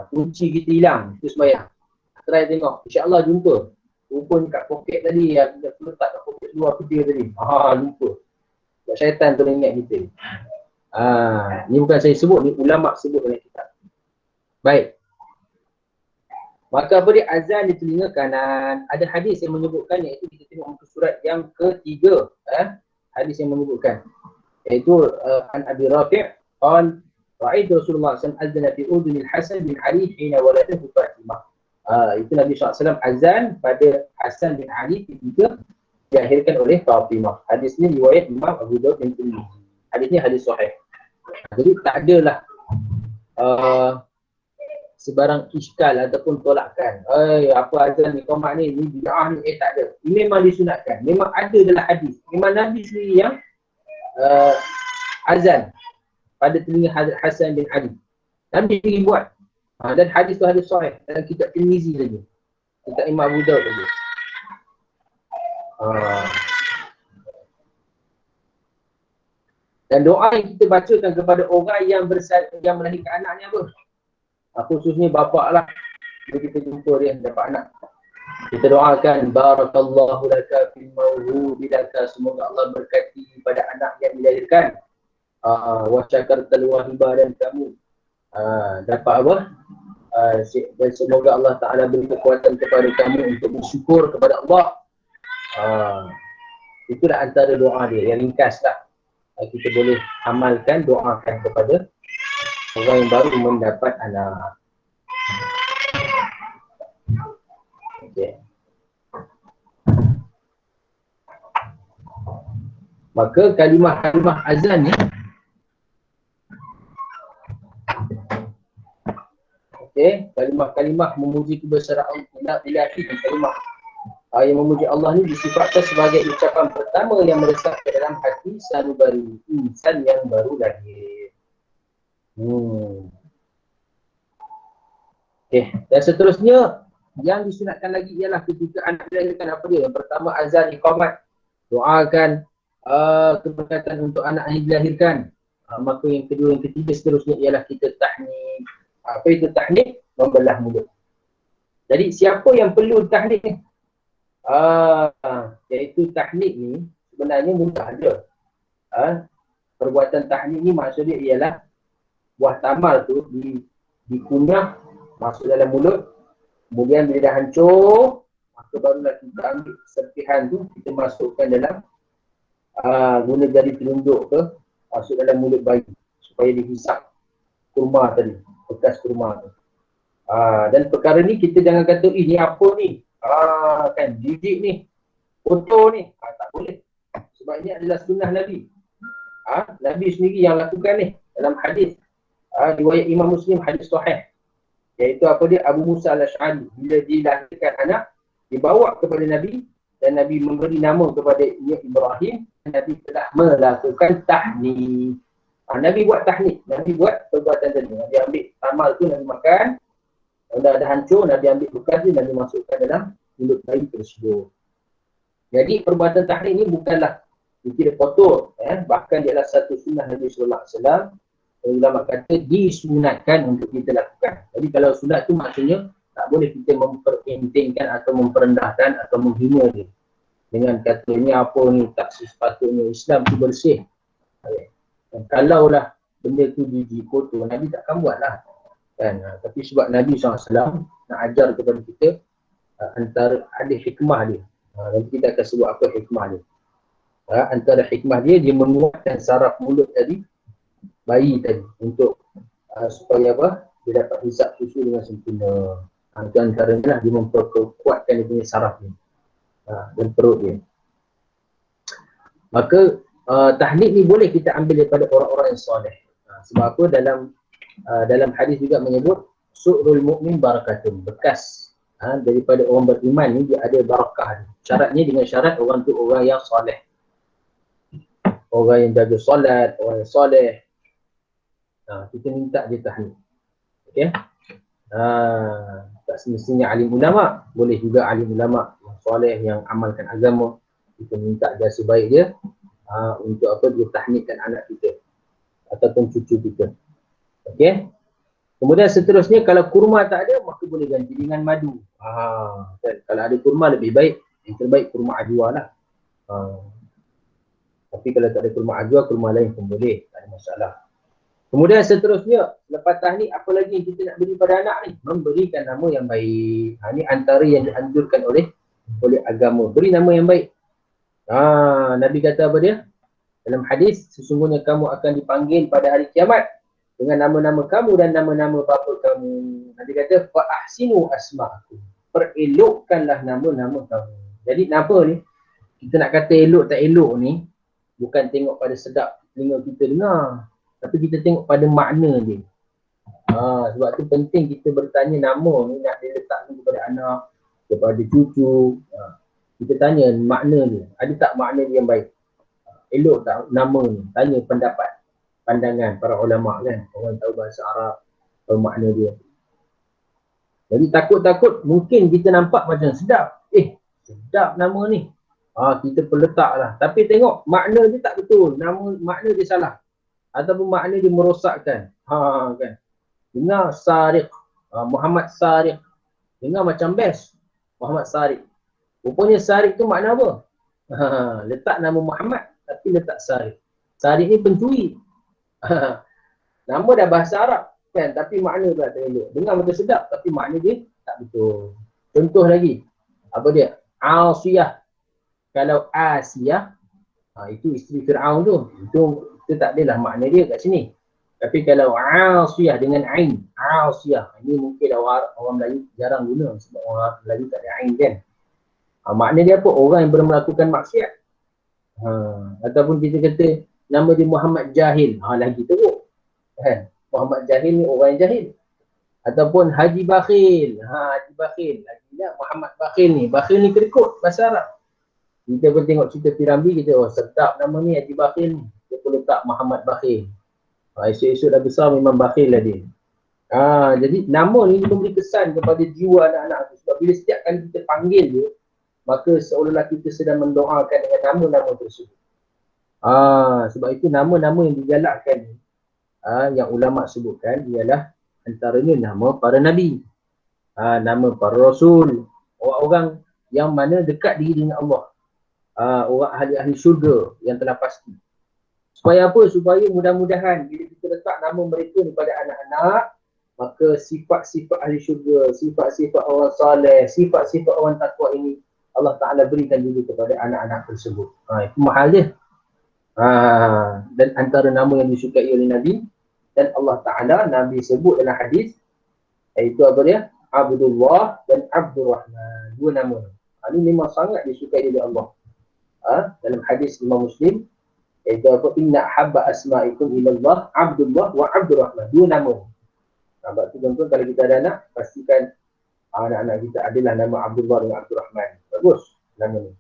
Kunci kita hilang, kita sembahyang. Try tengok, insyaAllah jumpa. Rupanya kat poket tadi, kita letak kat poket luar kerja tadi. Lupa. Sebab syaitan tu ingat kita. Ni bukan saya sebut, ni ulama sebut dalam kitab. Baik. Maka apa dia? Azan di telinga kanan. Ada hadis yang menyebutkan, iaitu kita tengok muka surat yang ketiga. Hadis yang menyebutkan. Iaitu an Abi Rafi' qala ra'aitu Rasulullah SAW azana fi udhunil Hasan bin Ali hina waladahu Fatimah. Itu Nabi SAW azan pada Hasan bin Ali ketika dilahirkan oleh Fatimah. Hadis ni riwayat Imam Abu Daud dan Tirmidzi. Hadis ni hadis sahih. Jadi tak adalah sebarang iskal ataupun tolakan. Apa azan ni, qomat ni bid'ah ni, tak ada. Ini memang disunatkan. Memang ada dalam hadis. Memang Nabi sendiri yang azan pada telinga Hasan bin Ali. Nabi sendiri buat. Dan hadis tu hadis sahih dalam kitab Tirmizi lagi. Kitab Imam Abu Daud lagi. Ha. Dan doa yang kita bacakan kepada orang yang melahirkan anaknya apa? Khususnya bapak lah. Bila kita jumpa dia dapat anak. Kita doakan barakallahu laka fil mawhudi laka, semoga Allah berkati pada anak yang dilahirkan. Wa syakartal wahibah, dan kamu dapat apa? Dan semoga Allah Ta'ala beri kekuatan kepada kamu untuk bersyukur kepada Allah. Itulah antara doa dia yang ringkas lah. Kita boleh amalkan, doakan kepada orang yang baru mendapat anak. Okay. Maka kalimah-kalimah azan ni, okay, kalimah-kalimah memuji kebesaran Allah, ilahi, dan kalimah yang memuji Allah ni disifatkan sebagai ucapan pertama yang meresap ke dalam hati sanubari insan yang baru lahir. Okay. Dan seterusnya yang disunatkan lagi ialah ketika anak dilahirkan apa dia? Yang pertama azan iqamat, doakan keberkatan untuk anak yang dilahirkan. Maka yang kedua, yang ketiga seterusnya ialah kita tahnik. Apa itu tahnik? Membelah mulut. Jadi siapa yang perlu tahnik ni? Iaitu tahnik ni sebenarnya mudah je. Perbuatan tahnik ni maksudnya ialah buah tamal tu dikunyah masuk dalam mulut, kemudian bila dah hancur, maka barulah kita ambil serpihan tu, kita masukkan dalam guna jari telunjuk ke, masuk dalam mulut bayi supaya dihisap kurma tadi, bekas kurma tu. Dan perkara ni kita jangan kata, ni apa ni? Kan jijik ni, kotor ni. Tak boleh. Sebab ini adalah sunnah Nabi. Nabi sendiri yang lakukan ni dalam hadis. Riwayat Imam Muslim, hadis sahih. Iaitu apa dia? Abu Musa al-Ash'ari. Bila dilahirkan anak, dibawa kepada Nabi dan Nabi memberi nama kepada ia Ibrahim. Nabi telah melakukan tahnik. Nabi buat tahnik. Nabi buat perbuatan tadi. Nabi ambil tamal tu, Nabi makan. Dah hancur, Nabi ambil bekas ni, Nabi masukkan dalam mulut bayi tersebut. Jadi perbuatan tahnik ni bukanlah dikira kotor, bahkan dia adalah satu sunnah Nabi Sallallahu Alaihi Wasallam. Ulama kata disunatkan untuk kita lakukan. Jadi kalau sunat tu maksudnya tak boleh kita memperpentingkan atau memperendahkan atau menghina dia dengan kata ni apa ni, tak sepatutnya. Islam tu bersih. Dan kalaulah benda tu jijik kotor, Nabi takkan buat lah. Kan? Tapi sebab Nabi SAW nak ajar kepada kita antara ada hikmah dia. Nanti kita akan sebut apa hikmah dia. Antara hikmah dia, dia menguatkan saraf mulut tadi, bayi tadi, untuk supaya apa? Dia dapat hisap susu dengan sempurna. Itu antaranya lah, dia memperkuatkan dia punya saraf ni dan perut dia. Maka tahnik ni boleh kita ambil daripada orang-orang yang soleh. Sebab apa? Dalam hadis juga menyebut su'rul mu'min barakatun, bekas daripada orang beriman ni dia ada barakah. Syaratnya dengan syarat orang tu orang yang soleh, orang yang jaga solat, orang yang soleh. Kita minta dia tahnik. Okay? Tak semestinya alim ulama, boleh juga alim ulama yang soleh, yang amalkan agama. Kita minta jasa baik dia untuk apa? Dia tahnikkan anak kita ataupun cucu kita. Okey. Kemudian seterusnya, kalau kurma tak ada, maka boleh ganti dengan madu. Kan? Kalau ada kurma lebih baik, yang terbaik kurma ajwa lah. Tapi kalau tak ada kurma ajwa, kurma lain pun boleh, tak ada masalah. Kemudian seterusnya, lepas tahnik, apa lagi yang kita nak beri pada anak ni? Memberikan nama yang baik. Ini antara yang dianjurkan oleh agama. Beri nama yang baik. Nabi kata apa dia? Dalam hadis, sesungguhnya kamu akan dipanggil pada hari kiamat dengan nama-nama kamu dan nama-nama bapa kamu. Nabi kata, fa ahsinu asma'akum. Perelokkanlah nama-nama kamu. Jadi nama ni, kita nak kata elok tak elok ni, bukan tengok pada sedap telinga kita dengar, tapi kita tengok pada makna dia. Sebab tu penting kita bertanya nama ni nak diletakkan kepada anak, kepada cucu. Kita tanya makna dia. Ada tak makna dia yang baik? Elok tak nama ni? Tanya pendapat, pandangan para ulama kan. Orang tahu bahasa Arab, tahu makna dia. Jadi takut-takut mungkin kita nampak macam sedap. Sedap nama ni. Kita pun letak lah. Tapi tengok makna dia tak betul. Makna dia salah. Ataupun makna dia merosakkan. Kan. Dengar Sariq. Muhammad Sariq. Dengar macam best. Muhammad Sariq. Rupanya Sariq tu makna apa? Letak nama Muhammad tapi letak Sariq. Sariq ni pencuri. Nama dah bahasa Arab kan, tapi makna tu tak elok. Dengar macam sedap tapi makna dia tak betul. Contoh lagi. Apa dia? Asiyah. Kalau Asiyah, itu isteri Fir'aun tu. Itu tak adalah makna dia kat sini. Tapi kalau Asiyah dengan Ain, Asiyah. Ini mungkin orang Melayu jarang guna sebab orang Melayu tak ada Ain kan. Makna dia apa? Orang yang melakukan maksiat. Ataupun kita kata nama dia Muhammad Jahil. Lagi teruk. Kan? Muhammad Jahil ni orang yang jahil. Ataupun Haji Bakhil. Haji Bakhil. Lagi lah Muhammad Bakhil ni. Bakhil ni kedekut bahasa Arab. Kita pun tengok cerita Piramli, kita sedap nama ni Haji Bakhil ni. Dia pun letak Muhammad Bakhil. Esok-esok dah besar memang Bakhil lah dia. Jadi nama ni memberi kesan kepada jiwa anak-anak tu. Sebab bila setiap kali kita panggil dia, maka seolah-olah kita sedang mendoakan dengan nama-nama tersebut. Sebab itu nama-nama yang digalakkan yang ulama sebutkan ialah antaranya nama para nabi, nama para rasul, orang-orang yang mana dekat diri dengan Allah, orang ahli-ahli syurga yang telah pasti. Supaya apa? Supaya mudah-mudahan bila kita letak nama mereka kepada anak-anak, maka sifat-sifat ahli syurga, sifat-sifat orang saleh, sifat-sifat orang takwa ini Allah Ta'ala berikan juga kepada anak-anak tersebut. Itu mahal dia. Dan antara nama yang disukai oleh Nabi dan Allah Ta'ala, Nabi sebut dalam hadis, iaitu apa dia? Abdullah dan Abdul Rahman. Dua nama. Ini memang sangat disukai oleh Allah. Dalam hadis Imam Muslim, iaitu apa? Inna habba asma'ikum ilallah Abdullah wa Abdul Rahman. Dua nama. Sebab tu tuan-tuan, kalau kita ada anak, pastikan anak-anak kita adalah nama Abdullah dan Abdul Rahman. Bagus nama ni.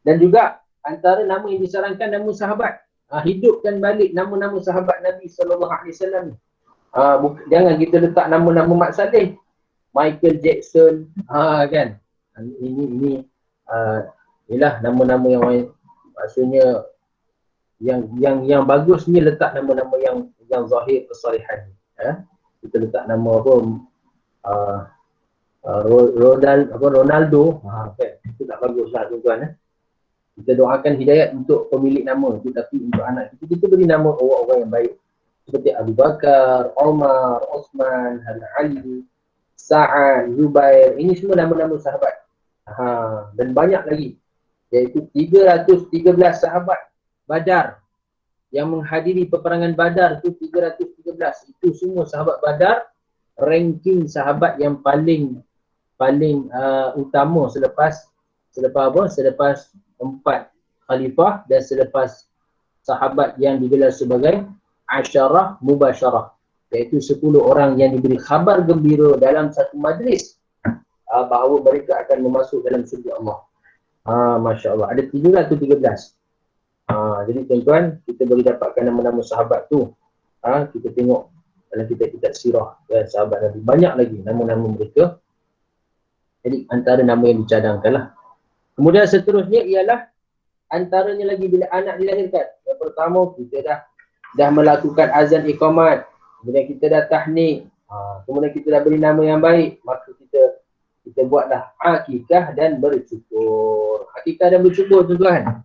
Dan juga antara nama yang disarankan nama sahabat. Hidupkan balik nama-nama sahabat Nabi SAW. Jangan kita letak nama-nama Mat Saleh, Michael Jackson, kan. Ini inilah nama-nama yang maksudnya yang bagus ni letak nama-nama yang zahir kesalehan. Kita letak nama apa? Ronaldo, kan. Itu tak baguslah tuan-tuan. Kita doakan hidayat untuk pemilik nama, tetapi untuk anak kita beri nama orang-orang yang baik. Seperti Abu Bakar, Omar, Osman, Ali, Sa'ad, Zubair. Ini semua nama-nama sahabat. Dan banyak lagi. Iaitu 313 sahabat Badar yang menghadiri peperangan Badar itu 313. Itu semua sahabat Badar, ranking sahabat yang paling utama selepas apa? Selepas 4 khalifah dan selepas sahabat yang digelar sebagai Asyarah Mubasyarah, iaitu 10 orang yang diberi khabar gembira dalam satu majlis bahawa mereka akan masuk dalam syurga Allah. Masya Allah. Ada 3 atau 13. Jadi tuan-tuan, kita boleh dapatkan nama-nama sahabat tu. Kita tengok dalam kitab-kitab sirah sahabat Nabi. Banyak lagi nama-nama mereka. Jadi antara nama yang dicadangkan lah. Kemudian seterusnya ialah antaranya lagi bila anak dilahirkan. Yang pertama, kita dah melakukan azan iqamat. Kemudian kita dah tahnik. Kemudian kita dah beri nama yang baik. Maka kita buatlah akikah dan bercukur. Akikah dan bercukur tuan-tuan.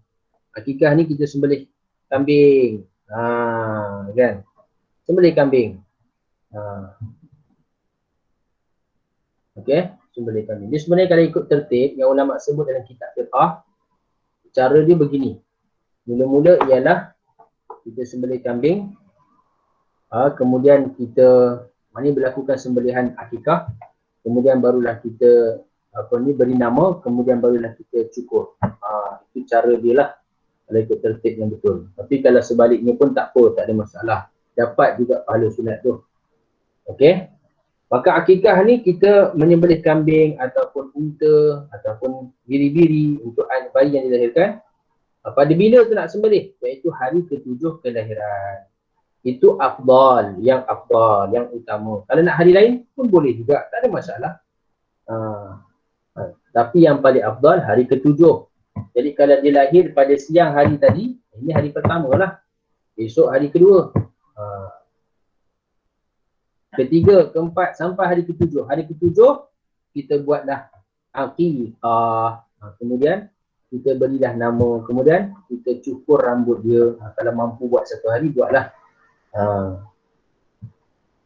Akikah ni kita sembelih kambing. Kan? Sembelih kambing. Okey, sembelih kambing. Dia sebenarnya kalau ikut tertib yang ulama sebut dalam kitab fiqh, cara dia begini. Mula-mula ialah kita sembelih kambing, kemudian kita berlakukan sembelihan akikah, kemudian barulah kita beri nama, kemudian barulah kita cukur. Itu cara dia lah kalau ikut tertib yang betul. Tapi kalau sebaliknya pun tak apa, tak ada masalah. Dapat juga pahala sunat tu. Okey. Maka akikah ni kita menyembelih kambing ataupun unta ataupun biri-biri untuk bayi yang dilahirkan. Pada bila tu nak sembelih? Iaitu hari ke-7 kelahiran. Itu afdal, yang utama. Kalau nak hari lain pun boleh juga, tak ada masalah. Tapi yang paling afdal hari ketujuh. Jadi kalau dia lahir pada siang hari tadi, ini hari pertama lah. Esok hari kedua. Ketiga, keempat, sampai hari ketujuh. Hari ketujuh, kita buatlah akikah. Kemudian, kita berilah nama. Kemudian, kita cukur rambut dia. Kalau mampu buat satu hari, buatlah.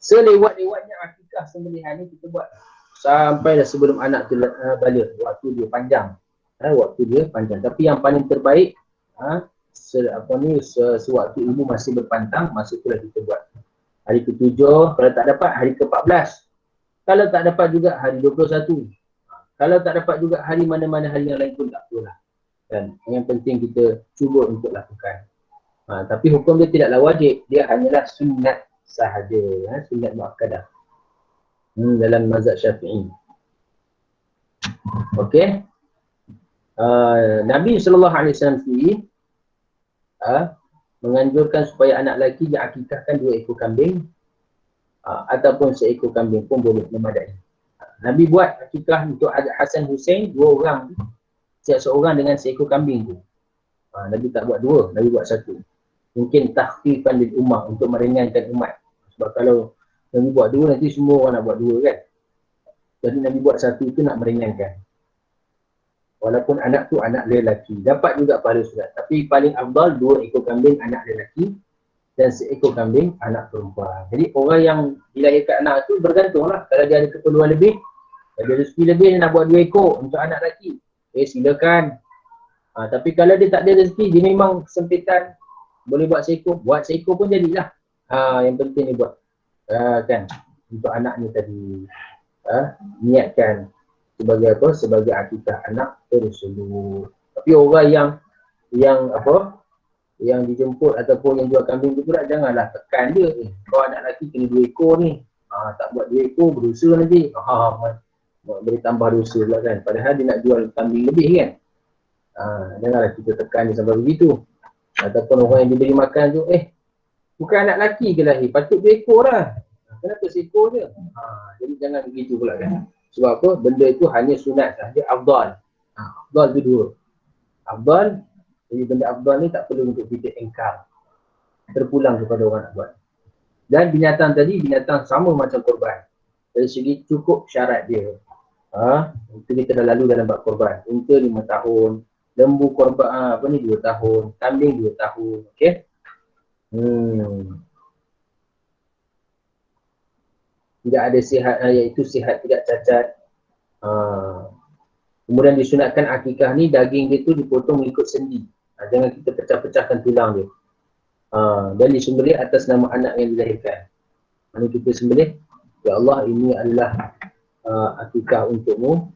Selewat-lewatnya akikah sembelihan ni kita buat sampai dah sebelum anak tu balik, waktu dia panjang. Waktu dia panjang. Tapi yang paling terbaik sewaktu ibu masih berpantang, masa itulah kita buat. Hari ke-7, kalau tak dapat hari ke-14. Kalau tak dapat juga hari 21. Kalau tak dapat juga hari mana-mana hari yang lain pun tak apalah. Dan yang penting kita cuba untuk lakukan. Tapi hukum dia tidaklah wajib, dia hanyalah sunat sahaja, sunat muakkadah dalam mazhab Syafi'i. Okey. Nabi SAW sendiri menganjurkan supaya anak lelaki diakikahkan 2 ekor kambing ataupun seekor kambing pun boleh memadai. Nabi buat akikah untuk Hasan Hussein 2 orang, setiap seorang dengan seekor kambing tu. Nabi tak buat 2, Nabi buat 1. Mungkin takhfifan lil ummah, untuk meringankan umat. Sebab kalau Nabi buat 2, nanti semua orang nak buat 2 kan. Jadi Nabi buat 1 itu nak meringankan. Walaupun anak tu anak lelaki, dapat juga pahala sunat. Tapi paling afdal 2 ekor kambing anak lelaki dan seekor kambing anak perempuan. Jadi orang yang dilahirkan anak tu bergantunglah. Kalau dia ada keperluan lebih, ada rezeki lebih, dia nak buat 2 ekor untuk anak lelaki, silakan. Tapi kalau dia tak ada rezeki, dia memang kesempitan, boleh buat seekor pun jadilah. Yang penting dia buat kan untuk anak ni tadi, niatkan sebagai apa? Sebagai akikah anak tersebut. Tapi orang yang dijemput ataupun yang jual kambing tu pula, janganlah tekan dia. Kau anak lelaki kena 2 ekor ni. Tak buat 2 ekor berdosa nanti. Boleh tambah dosa pula kan. Padahal dia nak jual kambing lebih kan. Janganlah kita tekan dia sampai begitu. Ataupun orang yang diberi makan tu, bukan anak lelaki ke lahir, patut 2 ekor lah. Kenapa seekor je? Jadi jangan begitu pula kan. Sebab apa? Benda itu hanya sunat sahaja, afdal. Afdal tu 2. Afdal, jadi benda afdal ni tak perlu untuk kita engkar, terpulang kepada orang nak buat. Dan binatang tadi, binatang sama macam korban. Dari segi cukup syarat dia. Itu kita dah lalu dalam bab korban. Unta 5 tahun, lembu korban 2 tahun, kambing 2 tahun. Okey. Tidak ada sihat, iaitu sihat tidak cacat. Kemudian disunatkan akikah ni, daging dia tu dipotong mengikut sendi. Jangan kita pecah-pecahkan tulang dia. Dan disembelih atas nama anak yang dilahirkan. Mana kita sembelih, ya Allah, ini adalah akikah untukmu.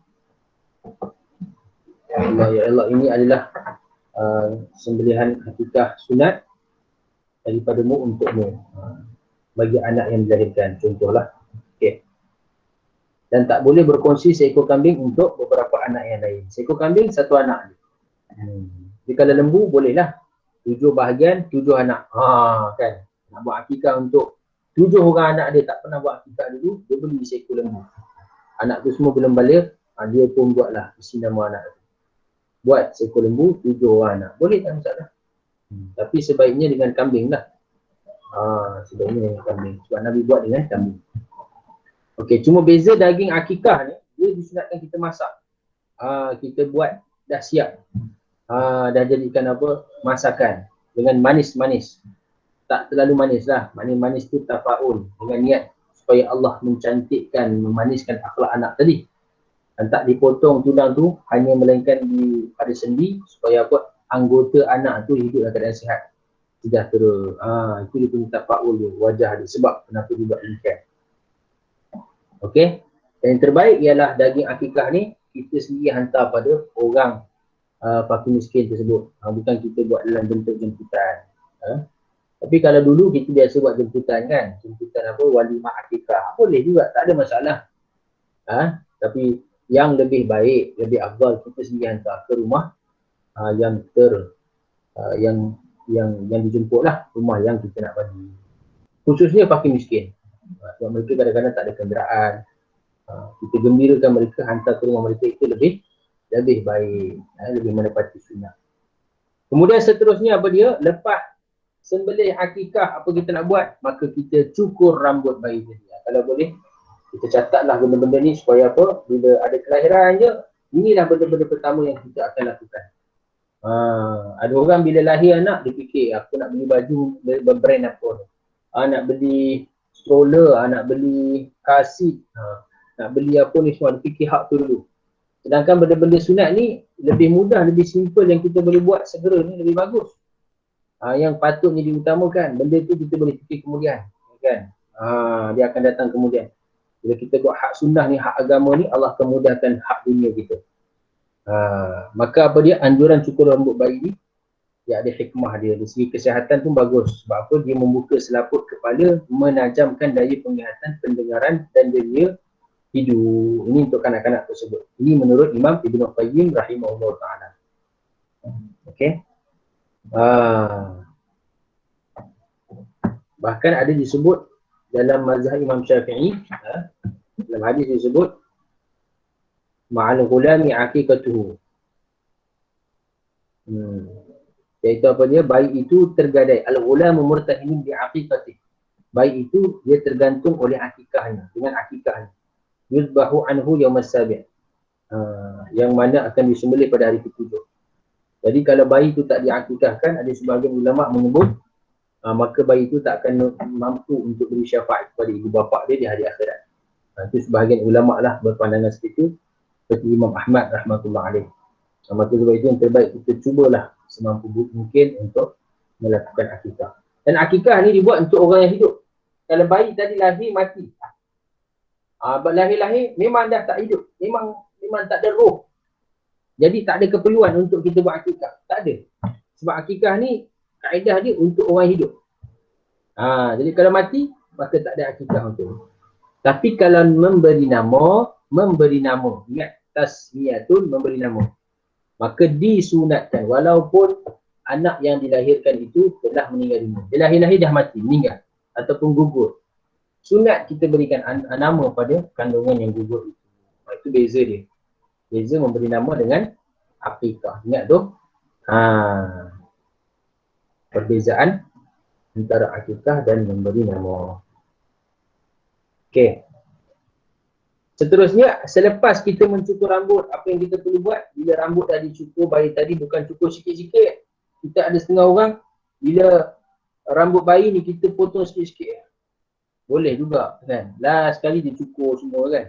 Ya Allah, ini adalah sembelihan akikah sunat daripadamu untukmu, bagi anak yang dilahirkan, contohlah. Okey. Dan tak boleh berkongsi seekor kambing untuk beberapa anak yang lain. Seekor kambing, 1 anak. Jadi kalau lembu, bolehlah 7 bahagian, 7 anak. Kan. Nak buat akikah untuk 7 orang anak dia, tak pernah buat akikah dulu, dia beli seekor lembu. Anak tu semua belum balik, dia pun buatlah isi nama anak tu. Buat seekor lembu, 7 orang anak. Boleh tak masalah. Tapi sebaiknya dengan kambing lah. Sebaiknya dengan kambing. Sebab Nabi buat dengan kambing. Okey, cuma beza daging akikah ni, dia disunatkan kita masak. Kita buat, dah siap. Dah jadikan masakan. Dengan manis-manis. Tak terlalu manis lah. Manis-manis tu tafaul. Dengan niat supaya Allah mencantikkan, memaniskan akhlak anak tadi. Dan tak dipotong tulang tu, hanya melainkan pada sendi, supaya anggota anak tu hidup dalam keadaan sihat, sejahtera. Itu dia punya tafaul dia, wajah dia. Sebab kenapa dia buat demikian. Okey. Dan yang terbaik ialah daging akikah ni kita sendiri hantar pada orang fakir miskin tersebut. Bukan kita buat dalam bentuk jemputan. Tapi kalau dulu kita biasa buat jemputan kan, jemputan walimah akikah, boleh juga, tak ada masalah. Tapi yang lebih baik, lebih afdal, kita sendiri hantar ke rumah yang dijemput lah, rumah yang kita nak bagi. khususnya fakir miskin. Sebab mereka kadang-kadang tak ada kenderaan. Kita gembirakan mereka, hantar ke rumah mereka itu lebih baik, lebih menepati sunnah. Kemudian seterusnya apa dia? Lepas sembelih akikah apa kita nak buat? Maka kita cukur rambut bayi tadi. Kalau boleh, kita catatlah benda-benda ni supaya apa? Bila ada kelahiran je, inilah benda-benda pertama yang kita akan lakukan. Ada orang bila lahir anak, dia fikir aku nak beli baju berbrand apa. Nak beli stroller, nak beli car seat, nak beli apa ni semua, dia fikir hak tu dulu. Sedangkan benda-benda sunat ni lebih mudah, lebih simple yang kita boleh buat segera ni lebih bagus. Yang patutnya diutamakan, benda tu kita boleh fikir kemudian, kan? Dia akan datang kemudian. Bila kita buat hak sunnah ni, hak agama ni, Allah akan mudahkan hak dunia kita. Maka apa dia? Anjuran cukur rambut bayi ni, dia ada hikmah dia. Dari segi kesihatan pun bagus. Sebab apa? Dia membuka selaput kepala, menajamkan daya penglihatan, pendengaran dan dia hidup. Ini untuk kanak-kanak tersebut. Ini menurut Imam Ibn Qayyim rahimahullah ta'ala. Okay. Bahkan ada disebut dalam mazhab Imam Syafi'i, dalam hadis disebut ma'al ghulami aqiqatuhu. Iaitu apa dia? Bayi itu tergadai. Al-ghulamu murtahimin bi'aqiqatih. Bayi itu dia tergantung oleh akikahnya, dengan akikahnya. Yuzbahu anhu yawmas sabi'. Yang mana akan disembelih pada hari ketujuh. Jadi kalau bayi itu tak diakikahkan, ada sebahagian ulama menyebut maka bayi itu tak akan mampu untuk beri syafaat kepada ibu bapa dia di hari akhirat. Itu sebahagian ulama lah berpandangan seperti itu, seperti Imam Ahmad rahmatullah alaih. Maka sebab itu yang terbaik kita cubalah semampu mungkin untuk melakukan akikah. Dan akikah ni dibuat untuk orang yang hidup. Kalau bayi tadi lahir mati, lahir-lahir memang dah tak hidup, memang tak ada roh. Jadi tak ada keperluan untuk kita buat akikah. Tak ada. Sebab akikah ni kaedah dia untuk orang hidup. Jadi kalau mati, maka tak ada akikah untuk. Tapi kalau memberi nama, ingat tasmiyatun, memberi nama, maka disunatkan walaupun anak yang dilahirkan itu telah meninggal dunia. Dia lahir-lahir dah mati, meninggal ataupun gugur. Sunat kita berikan nama pada kandungan yang gugur itu. Itu beza dia. Beza memberi nama dengan akikah. Ingat tu? Perbezaan antara akikah dan memberi nama. Okey. Seterusnya, selepas kita mencukur rambut, apa yang kita perlu buat? Bila rambut dah dicukur, bayi tadi bukan cukur sikit-sikit. Kita ada setengah orang, bila rambut bayi ni kita potong sikit-sikit. Boleh juga kan. Last sekali dia cukur semua kan.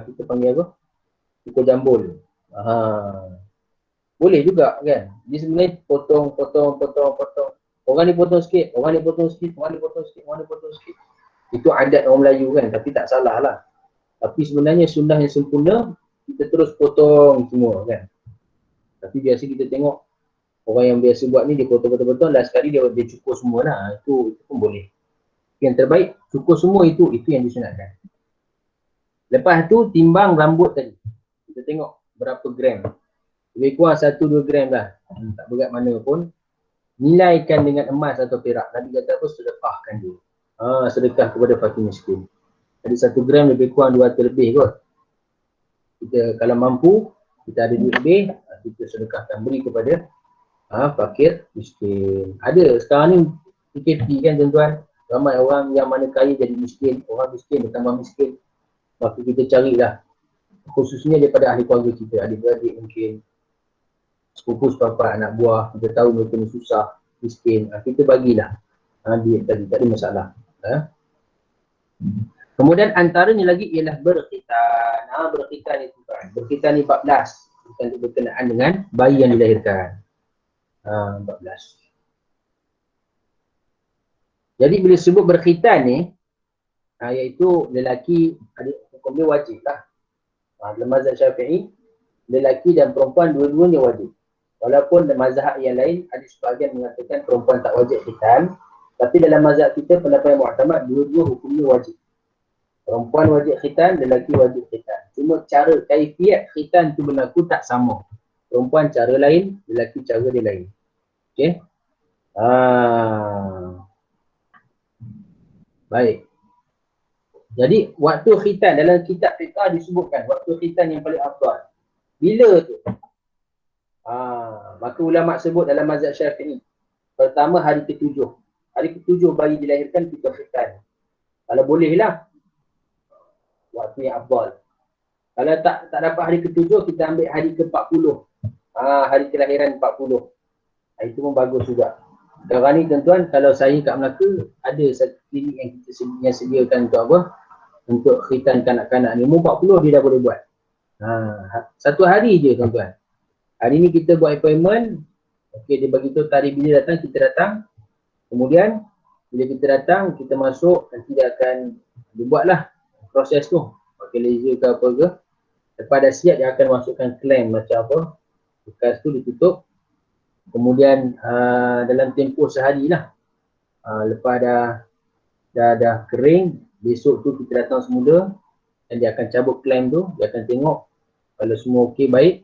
Kita panggil apa? Cukur jambul. Boleh juga kan. Dia sebenarnya potong. Orang ni potong sikit, orang ni potong sikit, orang ni potong sikit, orang ni potong sikit. Itu adat orang Melayu kan, tapi tak salah lah. Tapi sebenarnya sunnah yang sempurna, kita terus potong semua kan. Tapi biasa kita tengok orang yang biasa buat ni, dia potong-potong, last sekali dia cukur semua lah. Itu pun boleh. Yang terbaik, cukur semua itu yang disunatkan. Lepas tu, timbang rambut tadi. Kita tengok berapa gram. Lebih kurang 1-2 gram lah. Tak berat mana pun. Nilaikan dengan emas atau perak. Nabi kata apa? Sedekahkan dia. Sedekah kepada fakir miskin. Jadi 1 gram lebih kurang 200 lebih kot. Kita kalau mampu, kita ada duit lebih, kita sedekahkan, beri kepada fakir miskin. Ada sekarang ni PKP kan tuan-tuan. Ramai orang yang mana kaya jadi miskin, orang miskin bertambah miskin. Maka kita carilah, khususnya daripada ahli keluarga kita, adik-beradik mungkin, sepupu sepapak, anak buah, kita tahu mereka ni susah, miskin, kita bagilah duit tadi, tak ada masalah. Kemudian antaranya lagi ialah berkhitan. Berkhitan itu kan, berkhitan ni 14, bukan berkenaan dengan bayi yang dilahirkan. 14. Jadi bila sebut berkhitan ni, iaitu lelaki, hukum dia wajib lah. Dalam mazhab Syafi'i, lelaki dan perempuan dua-duanya wajib. Walaupun dalam mazhab yang lain, ada sebahagian mengatakan perempuan tak wajib khitan. Tapi dalam mazhab kita, pendapat yang mu'tamad, dua-dua hukumnya wajib. Perempuan wajib khitan, lelaki wajib khitan. Cuma cara kaifiat khitan tu berlaku tak sama. Perempuan cara lain, lelaki cara dia lain. Okey? Baik. Jadi waktu khitan dalam kitab fiqh disebutkan waktu khitan yang paling afdal. Bila tu? Maka ulama sebut dalam mazhab Syafi'i. Pertama hari ke-7. Hari ke-7 bayi dilahirkan kita khitan. Kalau bolehlah waktu yang afdal. Kalau tak dapat hari ke-7 kita ambil hari ke-40. Hari kelahiran 40. Itu pun bagus juga. Sekarang ni tuan-tuan, kalau saya kat Melaka ada satu klinik yang kita sediakan untuk apa? Untuk khitan kanak-kanak ni. Umur 40 dia dah boleh buat. Satu hari je tuan-tuan. Hari ni kita buat appointment. Okey, dia bagi tahu tarikh bila datang, kita datang. Kemudian bila kita datang, kita masuk, nanti dia akan dibuatlah proses tu. Pakai laser ke apa ke. Lepas dah siap, dia akan masukkan klaim macam apa. Bekas tu ditutup. Kemudian dalam tempoh sehari lah. Lepas dah kering, besok tu kita datang semula dan dia akan cabut klaim tu, dia akan tengok kalau semua okey baik,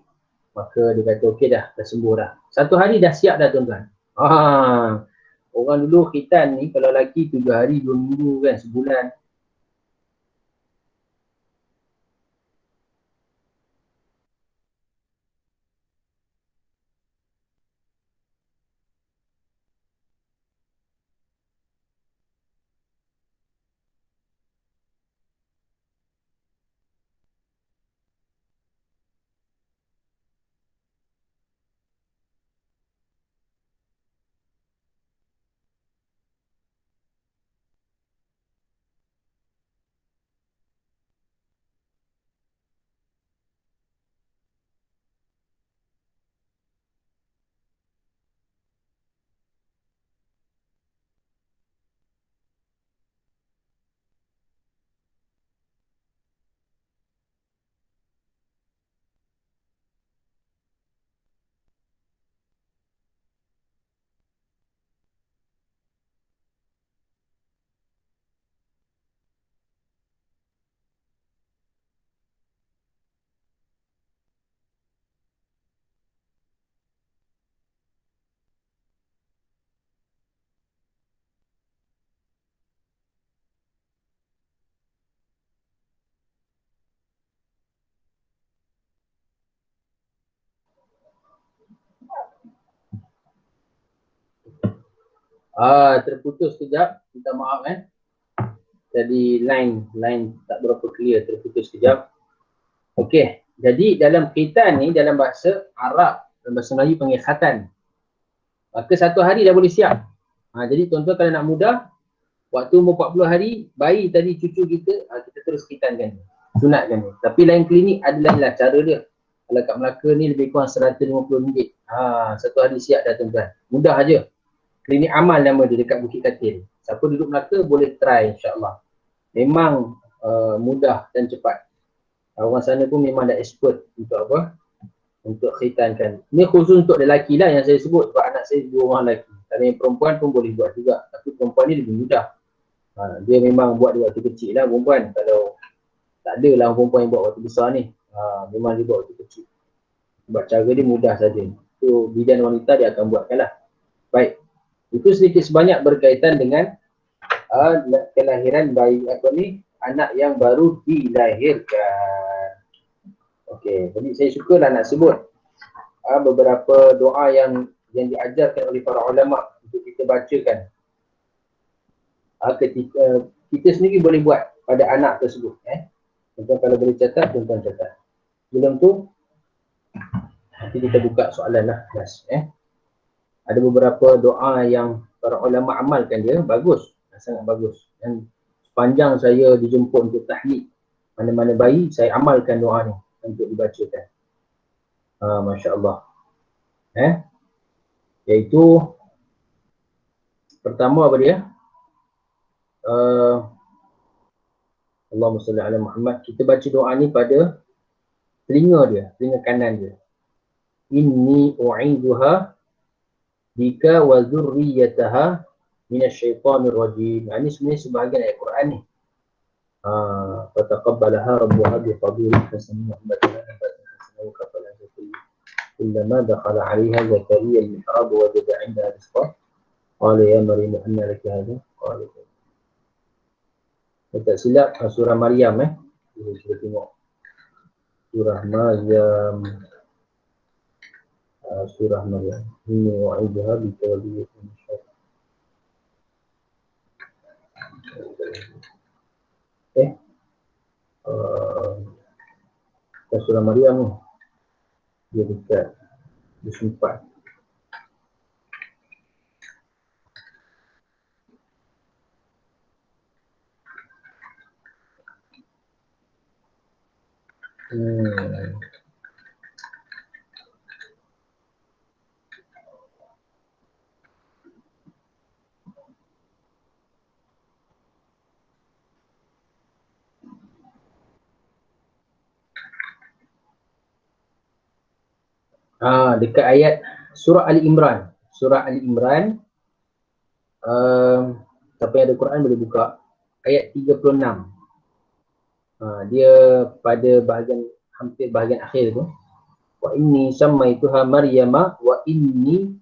maka dia kata okey dah sembuh dah. Satu hari dah siap dah tuan-tuan. Orang dulu khitan ni kalau lelaki 7 hari, 2 minggu kan, sebulan. Terputus sekejap, minta maaf jadi line tak berapa clear, terputus sekejap. Okey, jadi dalam khitan ni dalam bahasa Arab, dalam bahasa Melayu panggil khatan. Maka satu hari dah boleh siap. Jadi tuan-tuan kalau nak mudah, waktu umur 40 hari, bayi tadi cucu kita, kita terus khitankan dia, sunatkan dia. Tapi lain klinik ada lain lah cara dia. Kalau kat Melaka ni lebih kurang RM150. Satu hari siap dah tuan-tuan. Mudah aja. Klinik Amal nama dia dekat Bukit Katil. Siapa duduk Melaka boleh try insyaAllah. Memang mudah dan cepat. Orang sana pun memang dah expert untuk apa? Untuk khitankan. Ini khusus untuk lelaki lah yang saya sebut sebab anak saya 2 orang lelaki. Kalau yang perempuan pun boleh buat juga. Tapi perempuan ni lebih mudah. Dia memang buat di waktu kecil lah perempuan. Kalau tak ada lah perempuan yang buat waktu besar ni. Memang dia buat waktu kecil. Sebab cara dia mudah saja. So bidan wanita dia akan buatkan lah. Baik. Itu sedikit sebanyak berkaitan dengan kelahiran bayi anak yang baru dilahirkan. Okey, jadi saya sukalah nak sebut beberapa doa yang diajarkan oleh para ulama untuk kita bacakan. Ketika kita sendiri boleh buat pada anak tersebut. Tuan-tuan kalau boleh catat, tuan-tuan catat. Sebelum tu, nanti kita buka soalan lah. Ada beberapa doa yang para ulama amalkan dia, bagus, sangat bagus. Dan sepanjang saya dijemput untuk tahniah mana-mana bayi, saya amalkan doa ni untuk dibacakan. Masya Allah. Iaitu pertama apa dia? Allahumma salli ala Muhammad. Kita baca doa ni pada telinga kanan dia. Inni u'idhuha bika wa dzurriyyataha minasyaitonir rajim. Ini sebenarnya sebahagian ayat Quran ni. Fataqabbalaha rabbuha biqabulin hasanin wa ambatana nabatana hasanan wa kafala zakiyya. Kullama dakhala 'alayha Zakariya al-mihrab wajada 'indaha rizqan qala ya Maryam anna laki hadha? Qalat Kalau tak silap surah Maryam kita tengok surah Maryam. Surah Maryam ini wa'idha bitawabiyyatin surah Maryam ni dia dekat di 4. Dekat ayat surah Ali Imran. Surah Ali Imran, siapa yang ada Quran boleh buka ayat 36. Dia pada hampir bahagian akhir tu. Wa inni sammaituha Maryama wa inni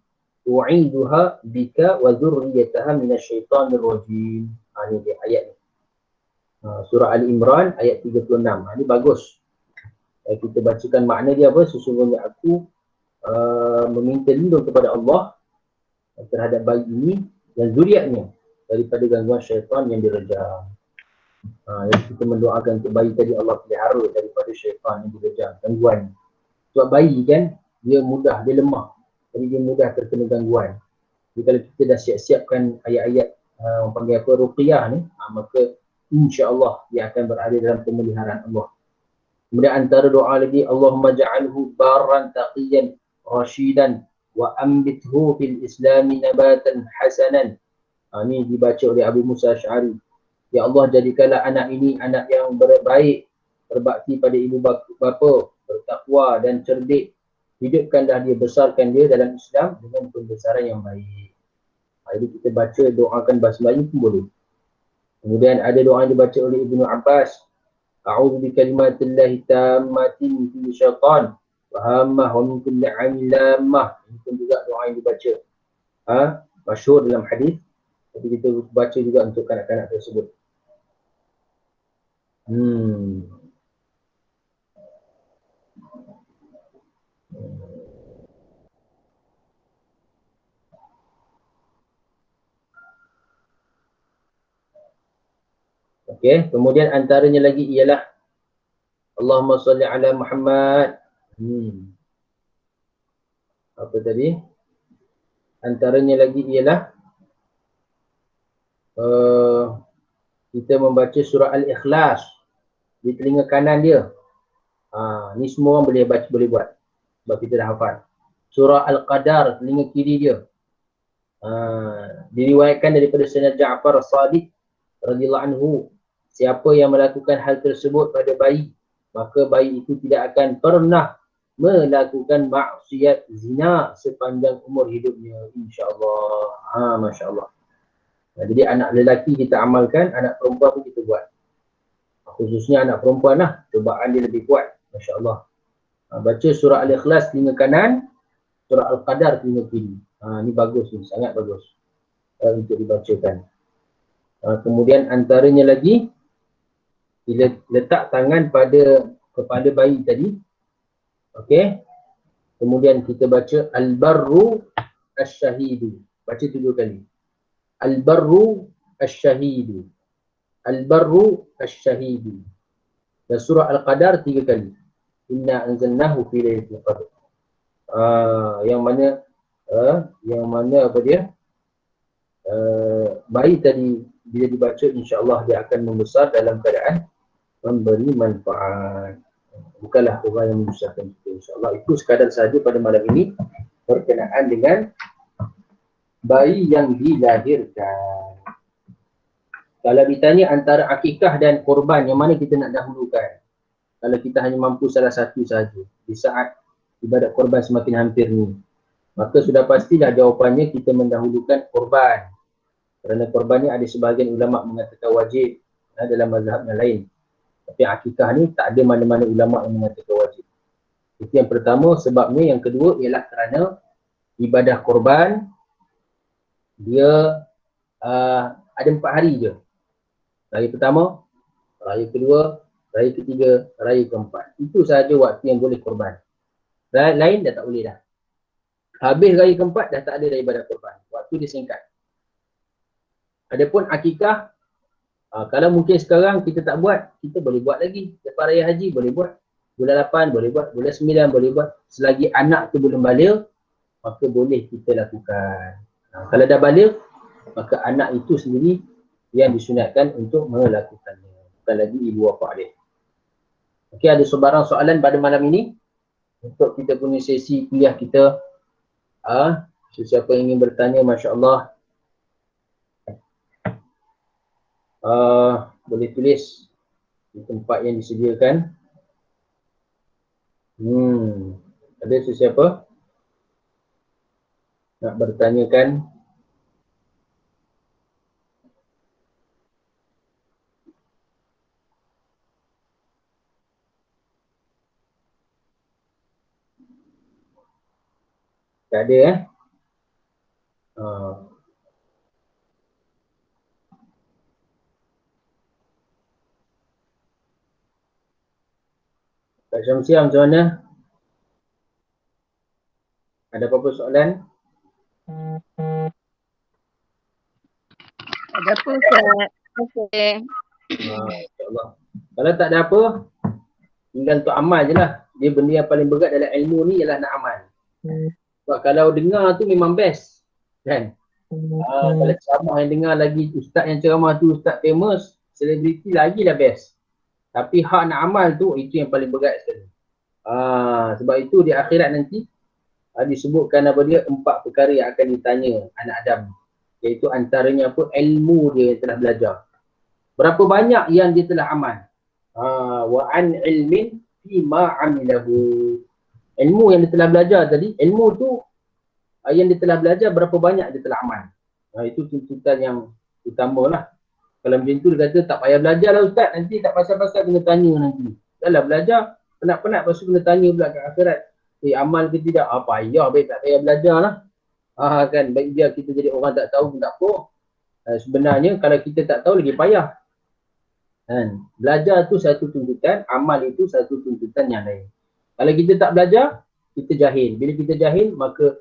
u'iduha bika wa dzurriyyataha minasyaitonir rajim. Ni dia ayat ni. Surah Ali Imran ayat 36. Ni bagus. Kita bacakan makna dia apa? Sesungguhnya aku meminta lindung kepada Allah terhadap bayi ini dan zuriatnya daripada gangguan syaitan yang direjam. Kita mendoakan untuk bayi tadi Allah pelihara daripada syaitan yang direjam, gangguan. Sebab bayi kan dia mudah, dia lemah, jadi dia mudah terkena gangguan. Jadi kalau kita dah siap-siapkan ayat-ayat orang panggil apa, ruqyah ni, maka insya-Allah dia akan berada dalam pemeliharaan Allah. Kemudian antara doa lagi, Allahumma ja'alhu barran taqiyan rasyidan wa ambithu fil islami nabatan hasanan. Ini dibaca oleh Abu Musa Asy'ari. Ya Allah, jadikanlah anak ini anak yang baik, berbakti pada ibu bapa, bertakwa dan cerdik. Hidupkanlah dia, besarkan dia dalam Islam dengan pembesaran yang baik. Jadi kita baca, doakan bahasa Melayu pun boleh. Kemudian ada doa yang dibaca oleh Ibnu Abbas. A'udzu bikalimatillahi tammatin min syaitan wa hammah wa min kulli 'ainin lammah. Ini pun juga doa yang dibaca. Masyhur dalam hadis. Tapi kita baca juga untuk kanak-kanak tersebut. Okey, kemudian antaranya lagi ialah Allahumma salli ala Muhammad. Apa tadi? Antaranya lagi ialah kita membaca surah Al-Ikhlas di telinga kanan dia. Ni semua orang boleh buat sebab kita dah hafal. Surah Al-Qadar telinga kiri dia. Diriwayatkan daripada Sayyidina Ja'far As-Sadiq radhiyallahu anhu, siapa yang melakukan hal tersebut pada bayi, maka bayi itu tidak akan pernah melakukan maksiat zina sepanjang umur hidupnya, insya-Allah. Masya-Allah. Jadi anak lelaki kita amalkan, anak perempuan pun kita buat. Khususnya anak perempuan lah, cubaan dia lebih kuat, masya-Allah. Baca surah Al-Ikhlas telinga kanan, surah Al-Qadar telinga kiri. Ni bagus ni, sangat bagus untuk dibacakan. Kemudian antaranya lagi, bila letak tangan pada kepala bayi tadi, okey. Kemudian kita baca Al-Barru Asy-Syahidu. Baca 7 kali. Al-Barru Asy-Syahidu. Al-Barru Asy-Syahidu. Dan surah Al-Qadar 3 kali. Inna anzalnahu fi lailatul qadr. Yang mana apa dia? Bayi tadi bila dibaca, insya-Allah dia akan membesar dalam keadaan memberi manfaat. Bukanlah orang yang menyusahkan kita, insya-Allah. Itu sekadar saja pada malam ini berkenaan dengan bayi yang dilahirkan. Kalau ditanya antara akikah dan korban, yang mana kita nak dahulukan? Kalau kita hanya mampu salah satu saja di saat ibadat korban semakin hampir ni, maka sudah pastilah jawapannya kita mendahulukan korban. Kerana korban ni ada sebahagian ulama mengatakan wajib dalam mazhab yang lain. Tapi akikah ni tak ada mana-mana ulama yang mengatakan wajib. Itu yang pertama sebabnya. Yang kedua ialah kerana ibadah korban dia ada 4 hari je. Raya pertama, raya kedua, raya ketiga, raya keempat. Itu sahaja waktu yang boleh korban. Lain dah tak boleh dah. Habis raya keempat dah tak ada daripada korban. Waktu dia singkat. Adapun akikah, kalau mungkin sekarang kita tak buat, kita boleh buat lagi. Lepas raya haji boleh buat. Bulan 8 boleh buat, bulan 9 boleh buat. Selagi anak tu belum balik, maka boleh kita lakukan. Kalau dah balik, maka anak itu sendiri yang disunatkan untuk melakukannya. Bukan lagi ibu bapa dia. Okey, ada sebarang soalan pada malam ini untuk kita punya sesi kuliah kita. Sesiapa yang ingin bertanya, Masya Allah, boleh tulis di tempat yang disediakan. Ada sesiapa nak bertanyakan? Tak ada Kak Syamsiah macam mana? Ada apa-apa soalan? Ada apa Ustaz? Okey. InsyaAllah. Kalau tak ada apa, tinggal untuk amal je lah. Dia benda yang paling berat dalam ilmu ni ialah nak amal. Sebab kalau dengar tu memang best. Kan? Kalau ceramah yang dengar lagi, ustaz yang ceramah tu ustaz famous, selebriti lagi lah best. Tapi hak nak amal tu, itu yang paling berat sekali. Sebab itu di akhirat nanti, disebutkan apa dia, 4 perkara yang akan ditanya anak Adam. Iaitu antaranya apa, ilmu dia yang telah belajar. Berapa banyak yang dia telah amal. Wa an ilmin fima amilahu. Ilmu yang dia telah belajar tadi, ilmu tu yang dia telah belajar berapa banyak dia telah amal. Itu tuntutan yang utama lah. Kalau macam tu dia kata tak payah belajar lah ustaz, nanti tak pasal-pasal kena tanya nanti. Dah lah belajar, penat-penat lepas tu kena tanya pula kat akhirat. Amal ke tidak? Payah, baik tak payah belajar lah. Kan, baik dia kita jadi orang tak tahu pun tak apa. Sebenarnya kalau kita tak tahu lagi payah. Kan? Belajar tu satu tuntutan, amal itu satu tuntutan yang lain. Kalau kita tak belajar, kita jahil. Bila kita jahil, maka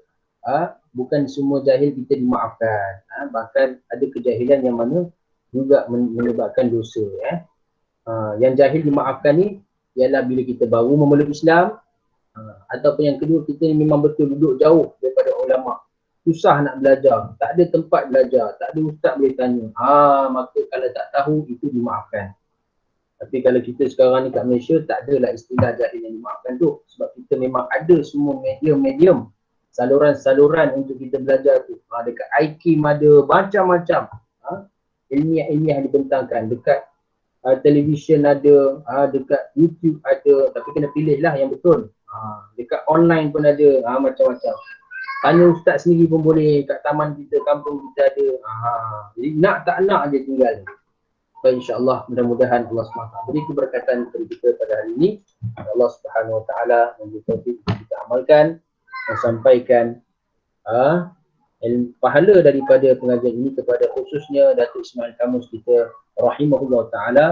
bukan semua jahil kita dimaafkan. Bahkan ada kejahilan yang mana juga menyebabkan dosa. Yang jahil dimaafkan ni ialah bila kita baru memeluk Islam, ataupun yang kedua kita ni memang betul duduk jauh daripada ulama. Susah nak belajar, tak ada tempat belajar, tak ada ustaz boleh tanya. Maka kalau tak tahu itu dimaafkan. Tapi kalau kita sekarang ni kat Malaysia tak adalah istilah jahil yang dimaafkan tu. Sebab kita memang ada semua medium-medium, saluran-saluran untuk kita belajar tu. Dekat IKIM ada macam-macam. Ilmiah-ilmiah dibentangkan. Dekat televisyen ada, dekat YouTube ada. Tapi kena pilih lah yang betul. Dekat online pun ada, macam-macam. Tanya ustaz sendiri pun boleh, kat taman kita, kampung kita ada. Jadi nak tak nak je tinggal. Baik, insyaAllah mudah-mudahan Allah SWT beri keberkatan kepada kita pada hari ini. Allah Subhanahu Wa Taala memberi taufik untuk kita amalkan dan sampaikan pahala daripada pengajian ini kepada khususnya Datuk Ismail Kamus kita rahimahullah ta'ala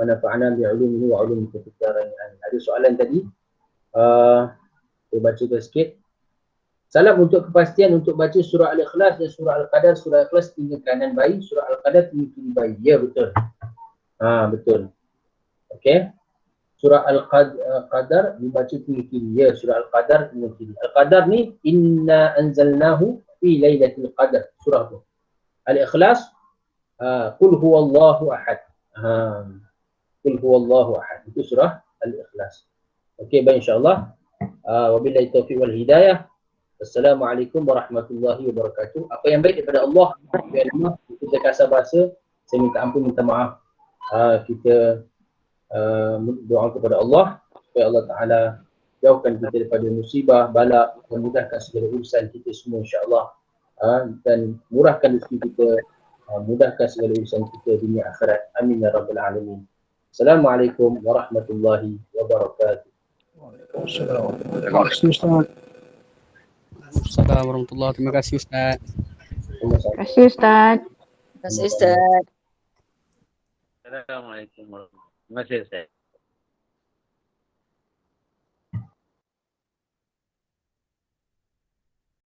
wa nafa'ana bi'ulumihi wa ulumi kefikiran. Ada soalan tadi, saya bacakan sikit. Salam untuk kepastian untuk baca surah Al-Ikhlas dan surah Al-Qadar. Surah Al-Ikhlas tinggi kanan bayi, surah Al-Qadar tinggi kiri bayi. Ya, betul. Betul. Okey. Surah Al-Qadar dibaca tinggi kiri. Ya, surah Al-Qadar tinggi kiri. Al-Qadar ni inna anzalnahu fi lailatul qadar. Surah tu. Al-Ikhlas qul huwallahu ahad. Qul huwallahu ahad. Itu surah Al-Ikhlas. Okey, baik, insya-Allah. Wabillahi taufiq wal hidayah. Assalamualaikum warahmatullahi wabarakatuh. Apa yang baik daripada Allah, kita kasar bahasa, saya minta ampun, minta maaf. Kita doa kepada Allah supaya Allah Ta'ala jauhkan kita daripada musibah, bala, dan mudahkan segala urusan kita semua, insyaAllah. Dan murahkan rezeki kita, mudahkan segala urusan kita dunia akhirat. Amin ya rabbal alamin. Assalamualaikum warahmatullahi wabarakatuh. Waalaikumsalam warahmatullahi. Terima kasih Ustaz. Terima kasih Ustaz. Terima kasih Ustaz. Assalamualaikum warahmatullahi wabarakatuh. Terima kasih Ustaz.